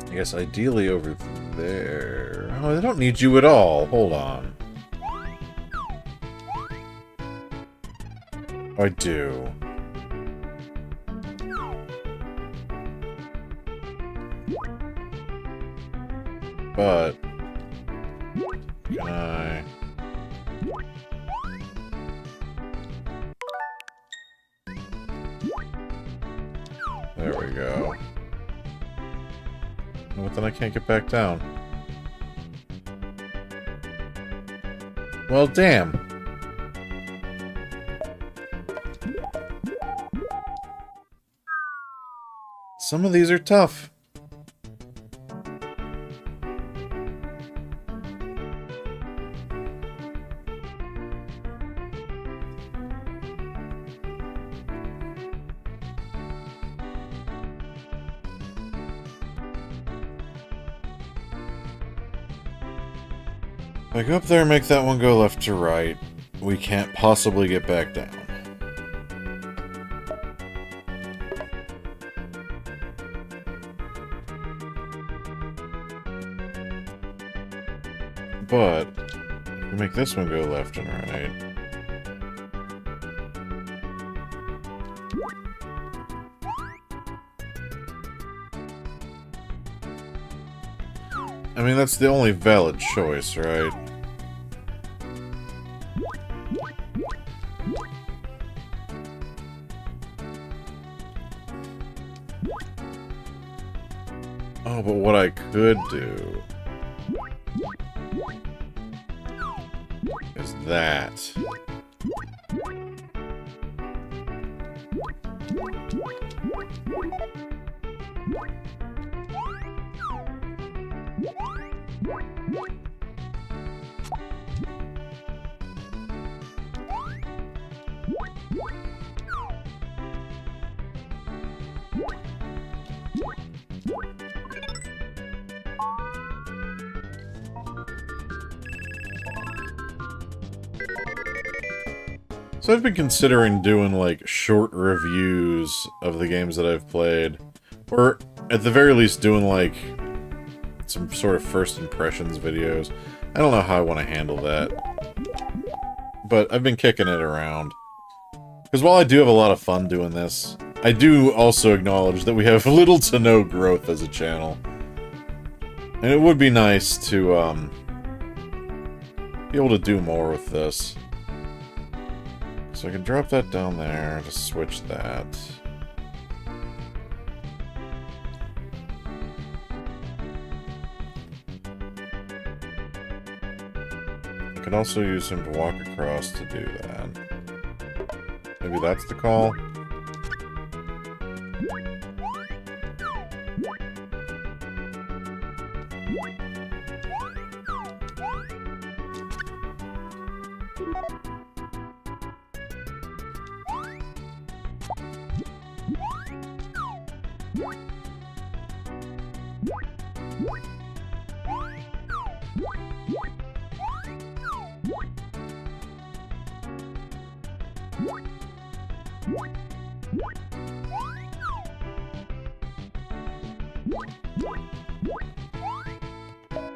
I guess ideally over there. Oh, I don't need you at all. Hold on. I do. But can I? There we go. But then I can't get back down. Well, damn. Some of these are tough. If I go up there and make that one go left to right, we can't possibly get back down. But if we make this one go left and right, I mean, that's the only valid choice, right? Oh, but what I could do is that. So I've been considering doing, like, short reviews of the games that I've played. Or, at the very least, doing, like, some sort of first impressions videos. I don't know how I want to handle that. But I've been kicking it around. Because while I do have a lot of fun doing this, I do also acknowledge that we have little to no growth as a channel. And it would be nice to, be able to do more with this. So I can drop that down there to switch that. I can also use him to walk across to do that. Maybe that's the call?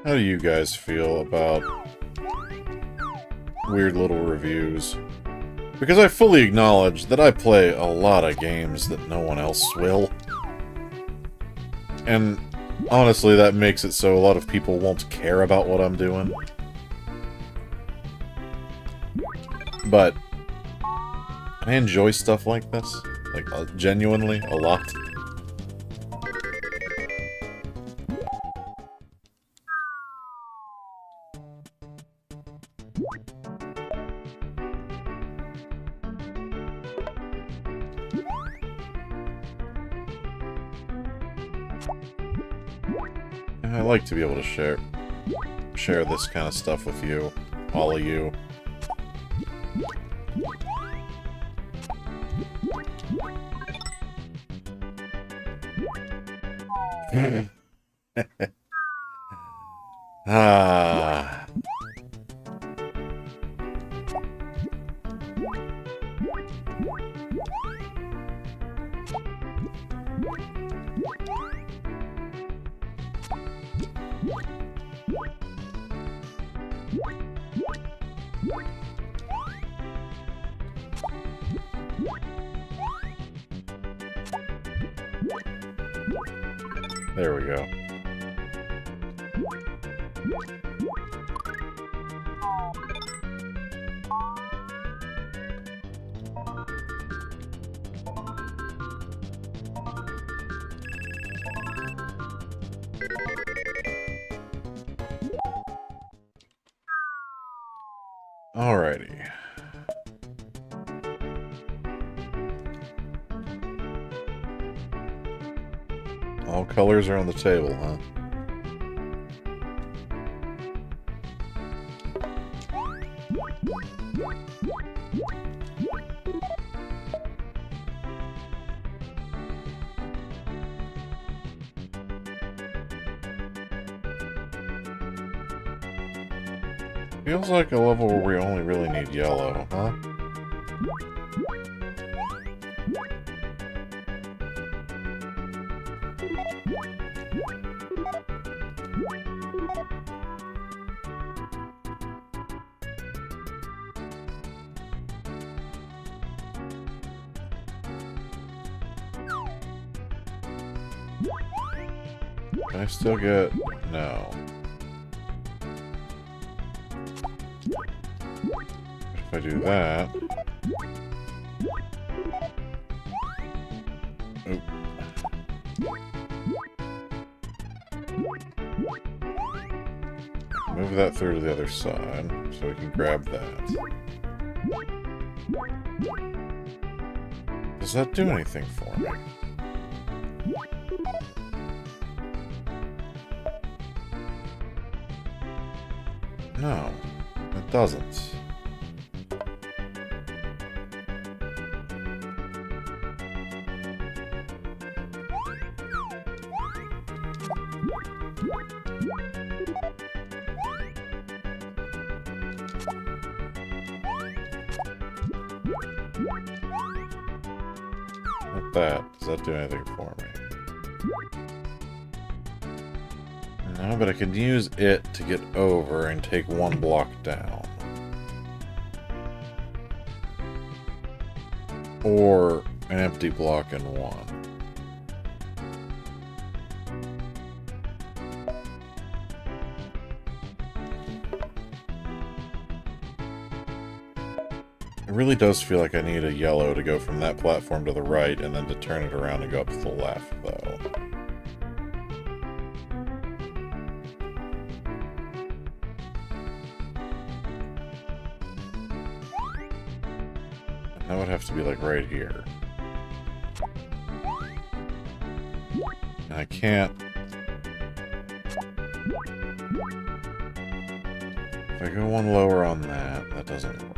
How do you guys feel about weird little reviews? Because I fully acknowledge that I play a lot of games that no one else will. And honestly, that makes it so a lot of people won't care about what I'm doing. But I enjoy stuff like this. Like, genuinely, a lot. I like to be able to share this kind of stuff with you, all of you. Ah. There we go. Alrighty. All colors are on the table, huh? Feels like a level where we only really need yellow, huh? Can I still get... no. If I do that... oop. Move that through to the other side, so we can grab that. Does that do anything for me? No, it doesn't. that? Does that do anything for me? No, but I can use it to get over and take one block down. Or an empty block in one. It really does feel like I need a yellow to go from that platform to the right and then to turn it around and go up to the left, though. And that would have to be like right here. And I can't... If I go one lower on that, that doesn't work.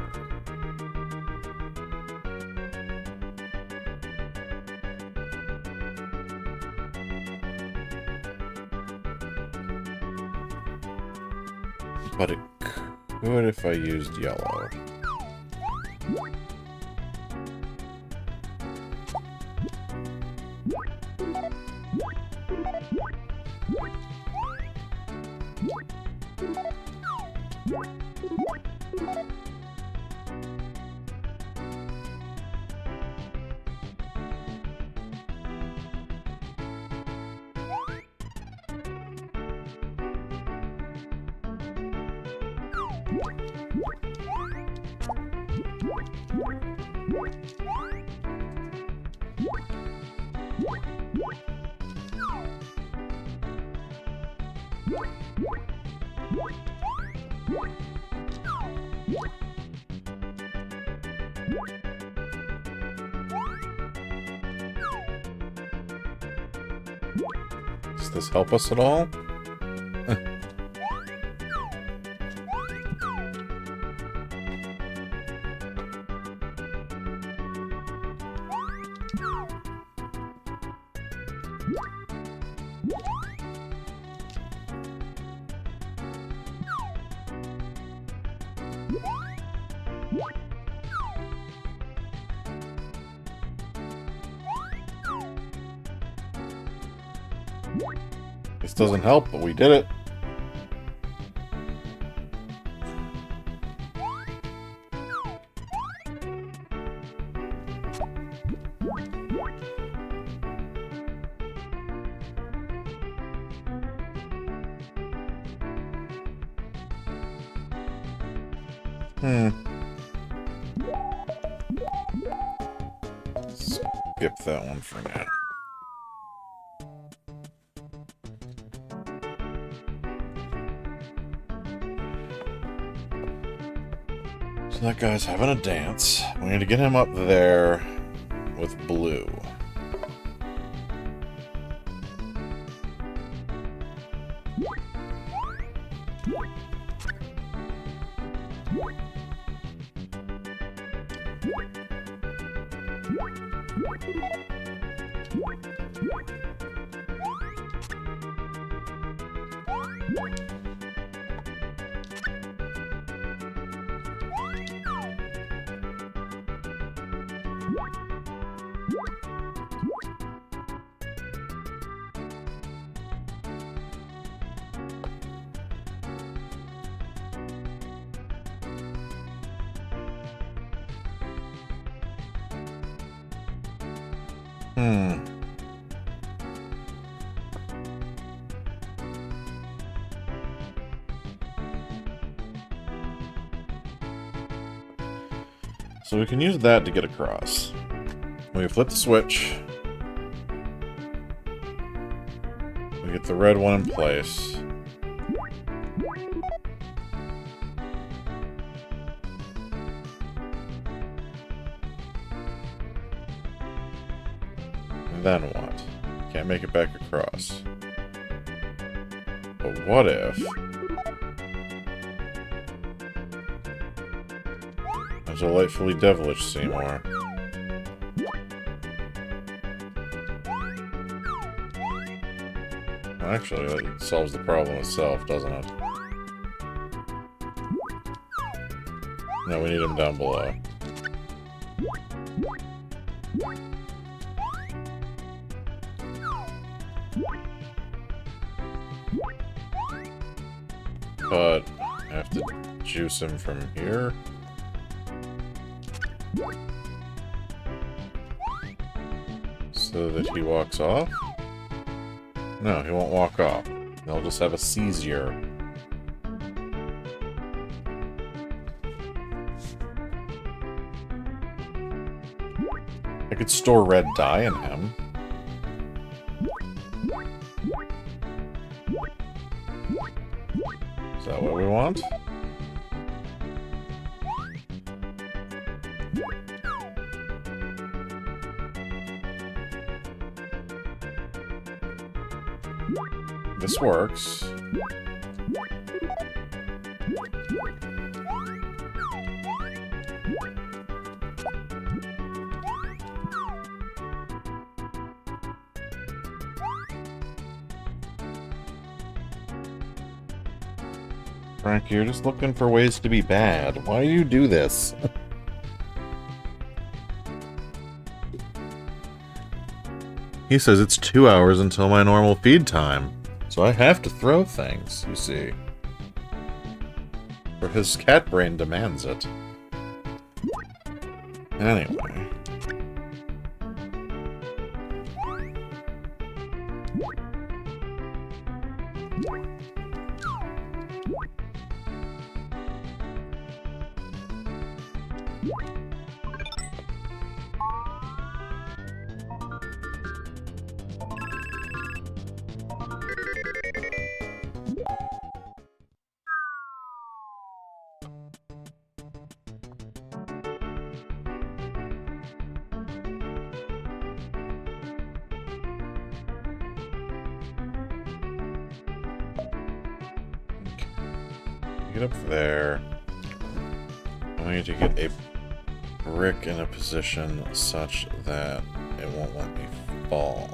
But it could if I used yellow. Does this help us at all? This doesn't help, but we did it. Skip that one for now. So that guy's having a dance. We need to get him up there with blue. So we can use that to get across. When we flip the switch, we get the red one in place. And then what? Can't make it back across. But what if... Delightfully devilish, Seymour. Actually, that solves the problem itself, doesn't it? No, we need him down below. But I have to juice him from here. So that he walks off? No, he won't walk off. He'll just have a seizure. I could store red dye in him. Is that what we want? This works. Frankie, you're just looking for ways to be bad. Why do you do this? He says it's 2 hours until my normal feed time. So I have to throw things, you see. Or his cat brain demands it. Anyway. Get up there. I need to get a brick in a position such that it won't let me fall.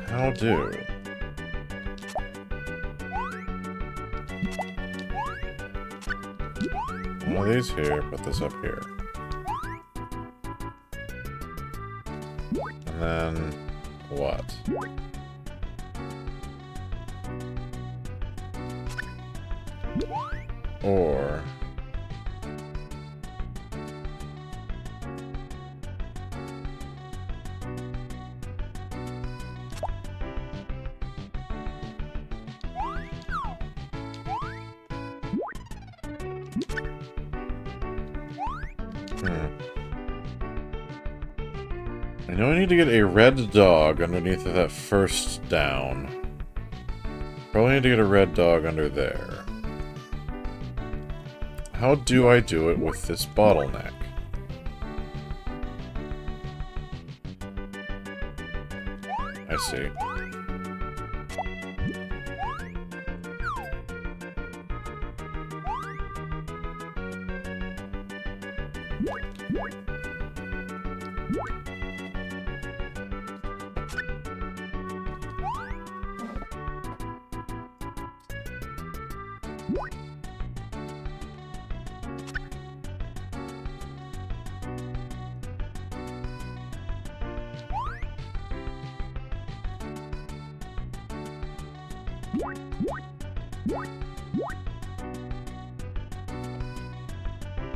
How do? One of these here, put this up here. And then what? Or I know I need to get a red dog underneath of that first down. Probably need to get a red dog under there. How do I do it with this bottleneck? I see.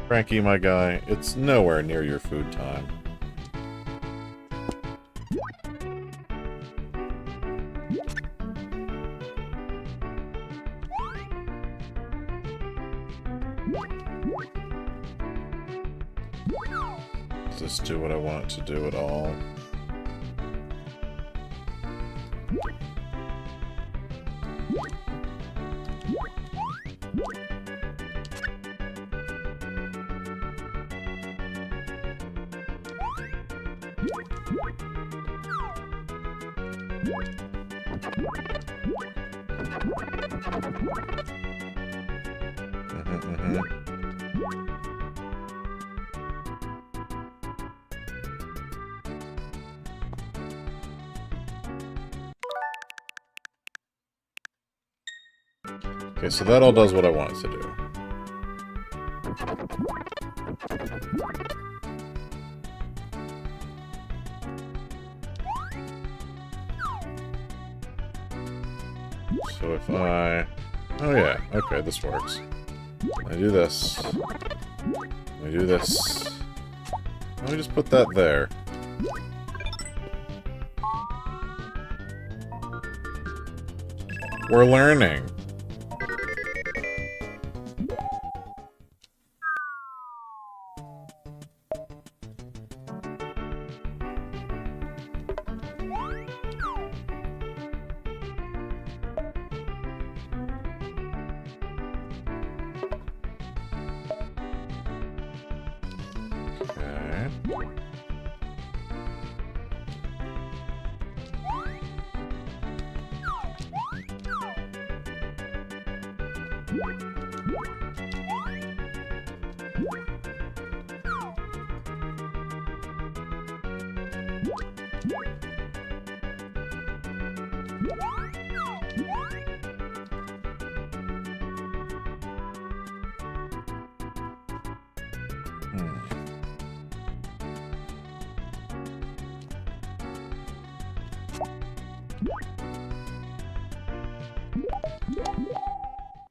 Frankie, my guy, it's nowhere near your food time. Does this do what I want it to do at all? Okay, so that all does what I want it to do. So if I... Oh yeah, okay, this works. I do this. I do this. Let me just put that there. We're learning.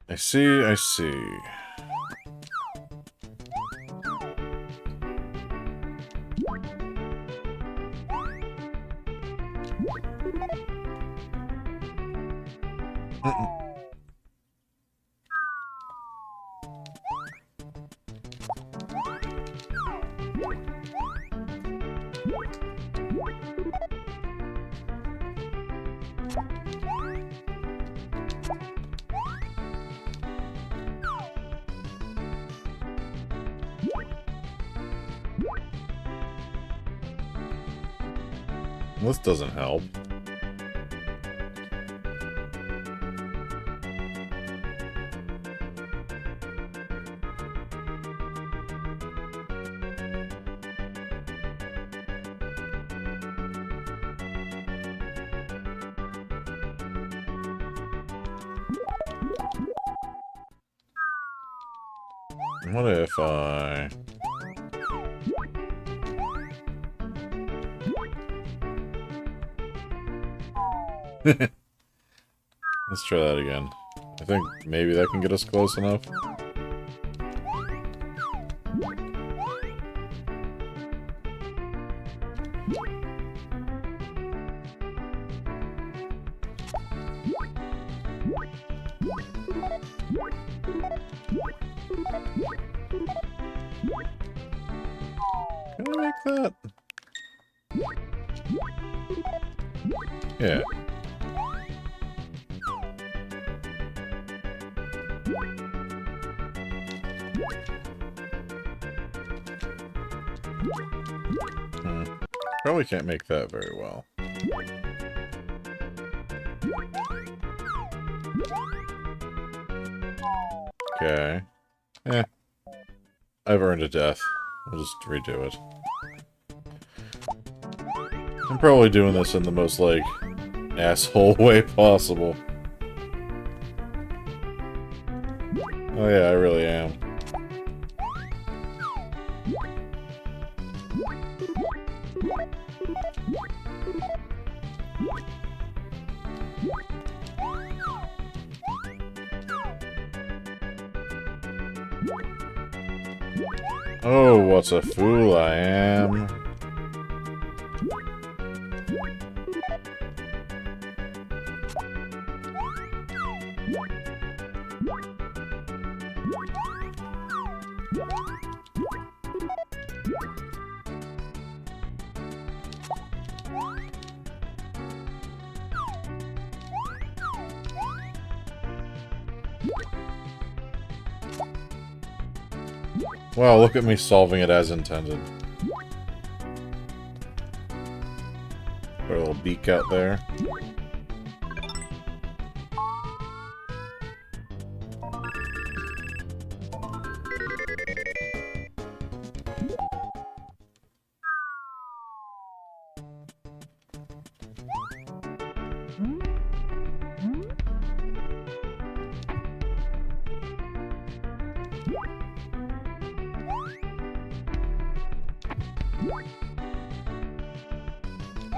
I see, I see. This doesn't help. What if I... Let's try that again. I think maybe that can get us close enough. Can I make that? Yeah. Probably can't make that very well. Okay. Eh. I've earned a death. I'll just redo it. I'm probably doing this in the most, like, asshole way possible. Oh yeah, I really am. Oh, what a fool I am. Wow, look at me solving it as intended. Put a little beak out there.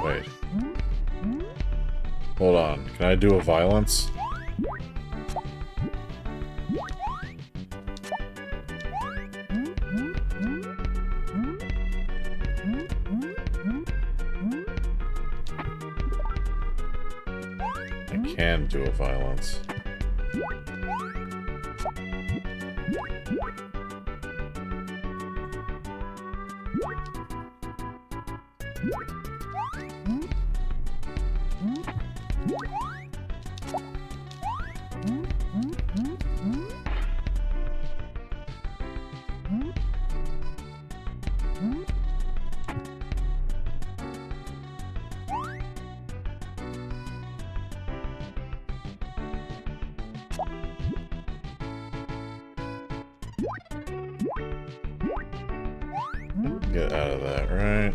Wait. Hold on. Can I do a violence? I can do a violence. Get out of that, right?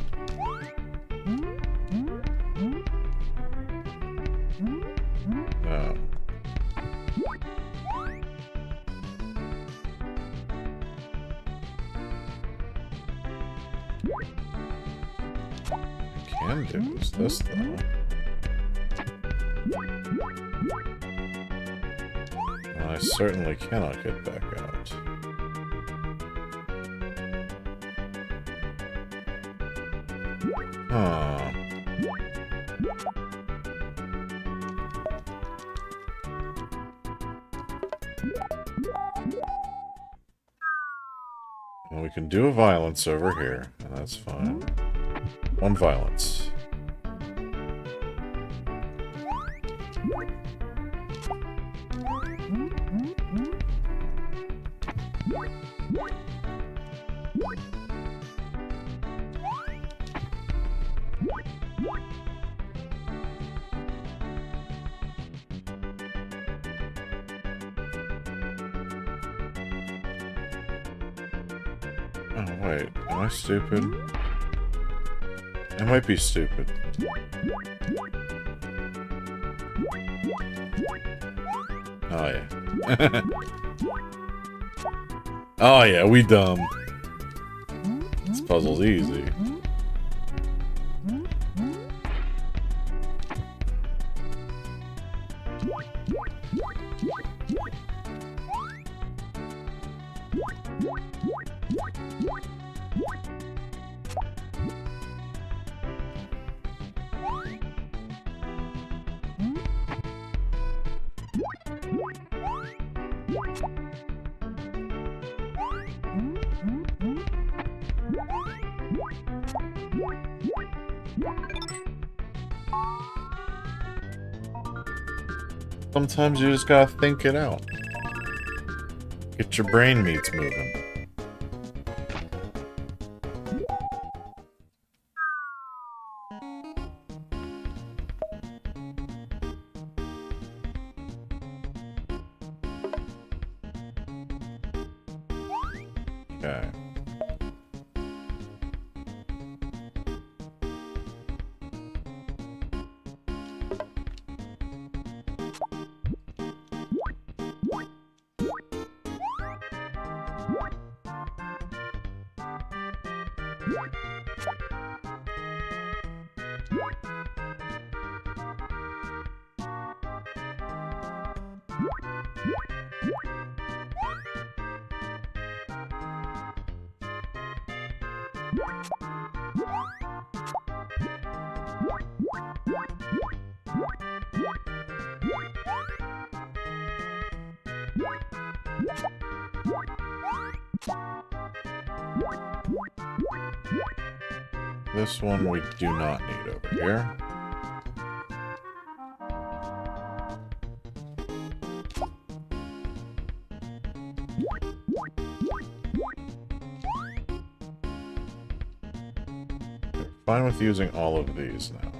No. I can do this though. I certainly cannot get back out. Huh. Well, we can do a violence over here, and that's fine. One violence. Oh, wait. Am I stupid? I might be stupid. Oh, yeah. Oh, yeah, we dumb. This puzzle's easy. Sometimes you just gotta think it out. Get your brain meats moving. Okay. This one we do not need over here. We're fine with using all of these now.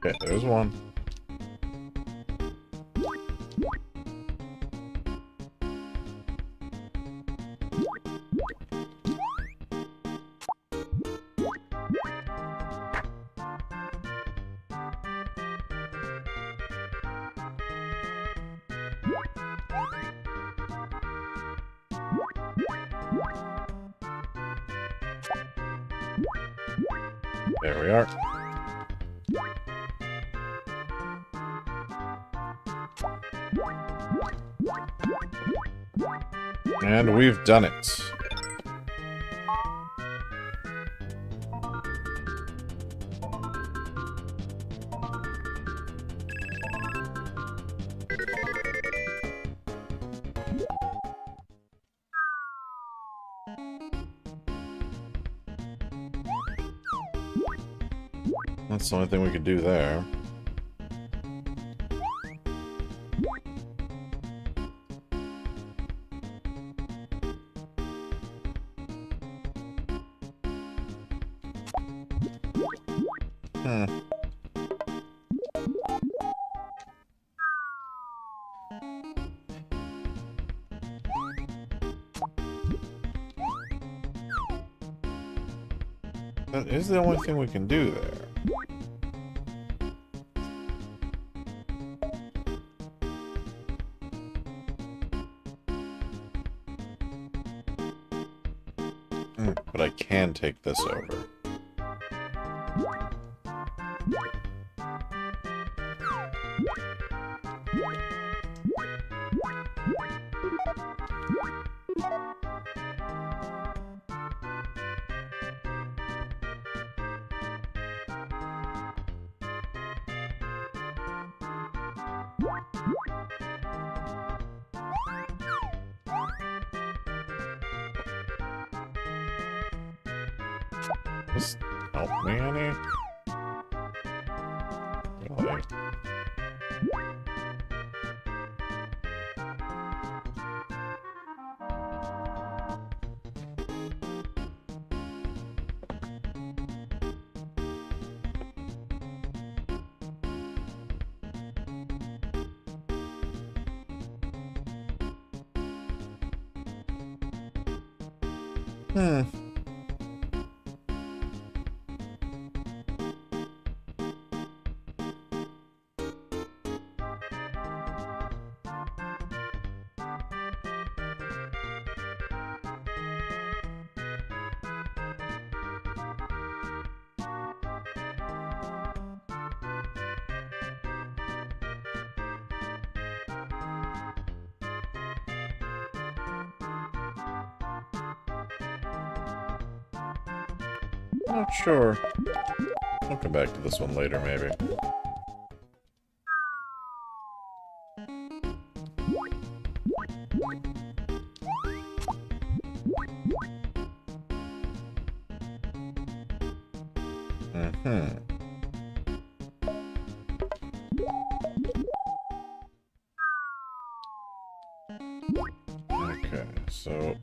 Okay, there's one. There we are. And we've done it. That's the only thing we could do there. That is the only thing we can do there. But I can take this over. Just help me any? Really? Not sure. I'll come back to this one later, maybe. Okay, so...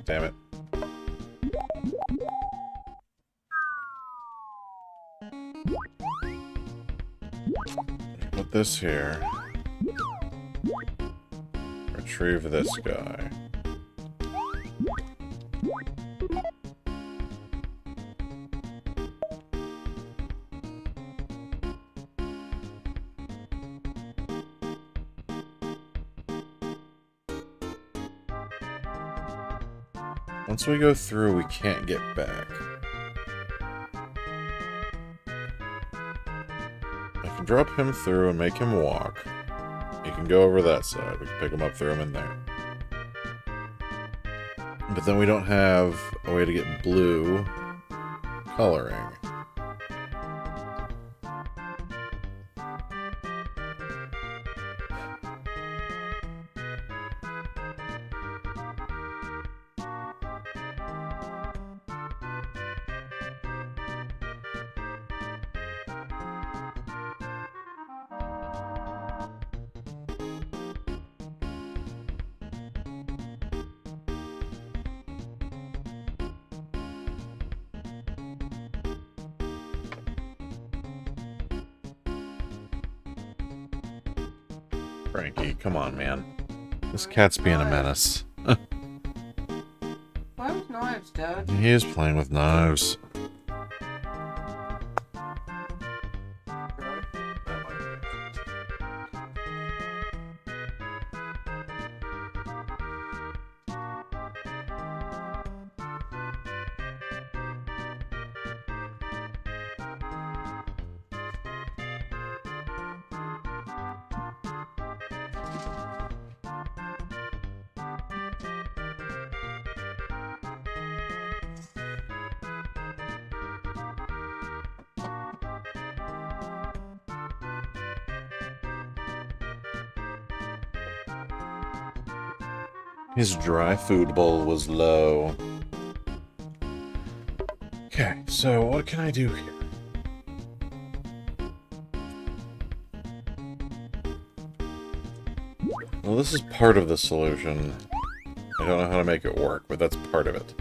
Damn it. Put this here. Retrieve this guy. Once we go through, we can't get back. I can drop him through and make him walk. He can go over that side. We can pick him up, throw him in there. But then we don't have a way to get blue coloring. Frankie, come on, man. This cat's being a menace. Why with knives, Dad? He is playing with knives. His dry food bowl was low. Okay, so what can I do here? Well, this is part of the solution. I don't know how to make it work, but that's part of it.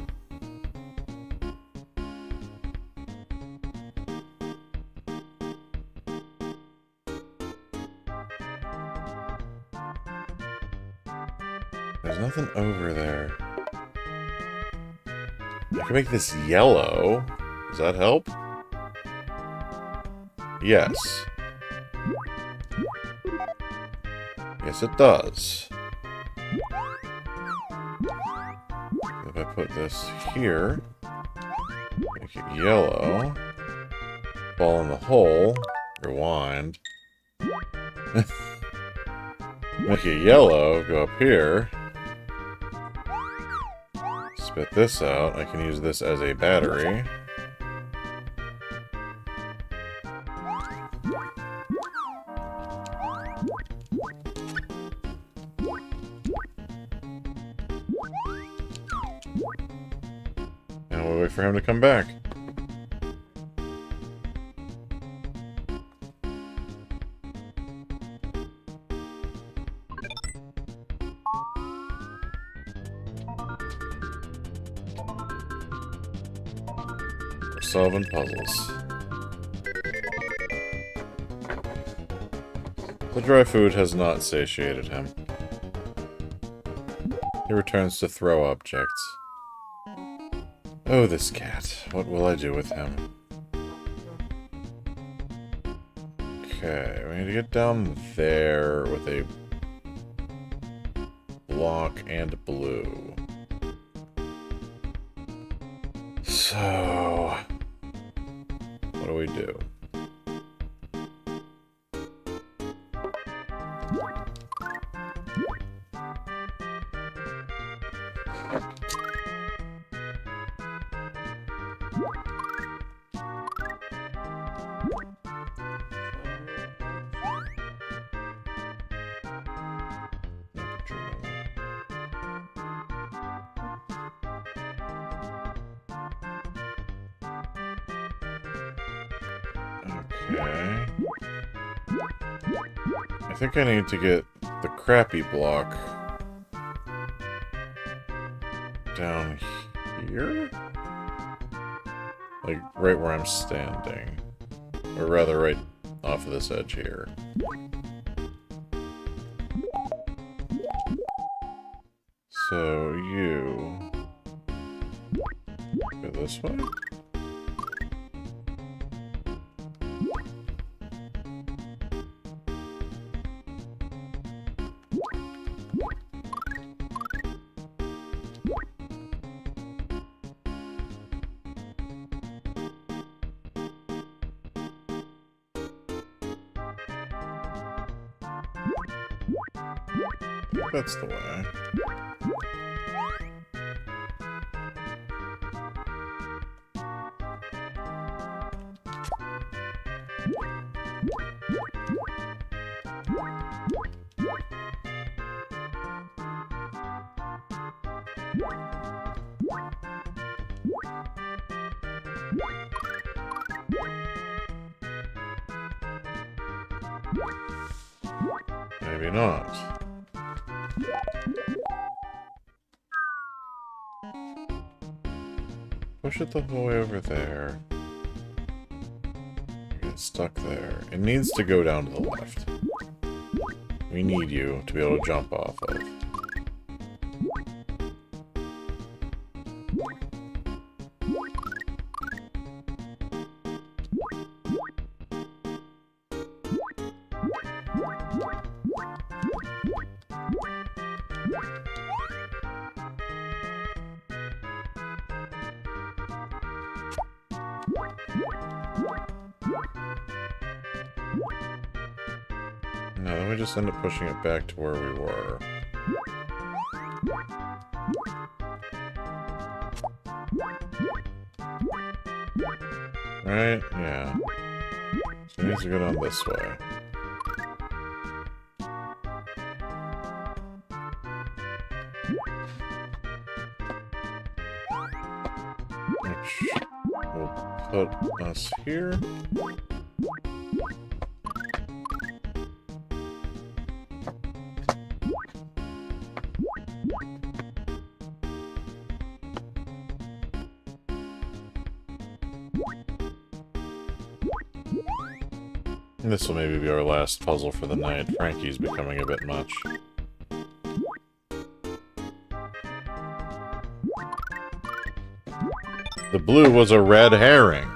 There's nothing over there. I can make this yellow. Does that help? Yes. Yes, it does. If I put this here, make it yellow, ball in the hole, rewind, make it yellow, go up here, spit this out. I can use this as a battery. And we'll wait for him to come back. We're solving puzzles. The dry food has not satiated him. He returns to throw objects. Oh, this cat. What will I do with him? Okay, we need to get down there with a block and blue. So, what do we do? Okay. I think I need to get the crappy block down here? Like, right where I'm standing. Or rather, right off of this edge here. So, you... go this way? That's the way. Maybe not. Push it the whole way over there. Get stuck there. It needs to go down to the left. we need you to be able to jump off of. No, then we just end up pushing it back to where we were. Right? Yeah. So it needs to go down this way. Which will put us here. This will maybe be our last puzzle for the night. Frankie's becoming a bit much. The blue was a red herring.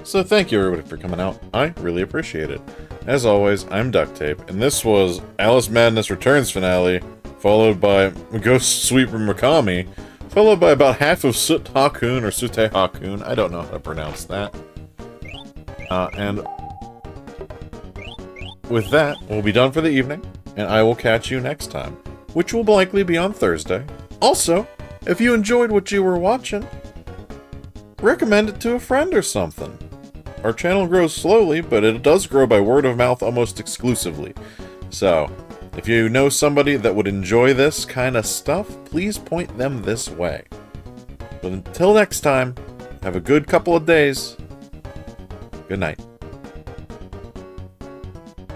So thank you everybody for coming out. I really appreciate it. As always, I'm Duct Tape, and this was Alice Madness Returns finale, followed by Ghost Sweeper Mikami, followed by about half of Sutte Hakkun, or Sutte Hakkun, I don't know how to pronounce that. And with that, we'll be done for the evening, and I will catch you next time, which will likely be on Thursday. Also, if you enjoyed what you were watching, recommend it to a friend or something. Our channel grows slowly, but it does grow by word of mouth almost exclusively. So, if you know somebody that would enjoy this kind of stuff, please point them this way. But until next time, have a good couple of days. Good night.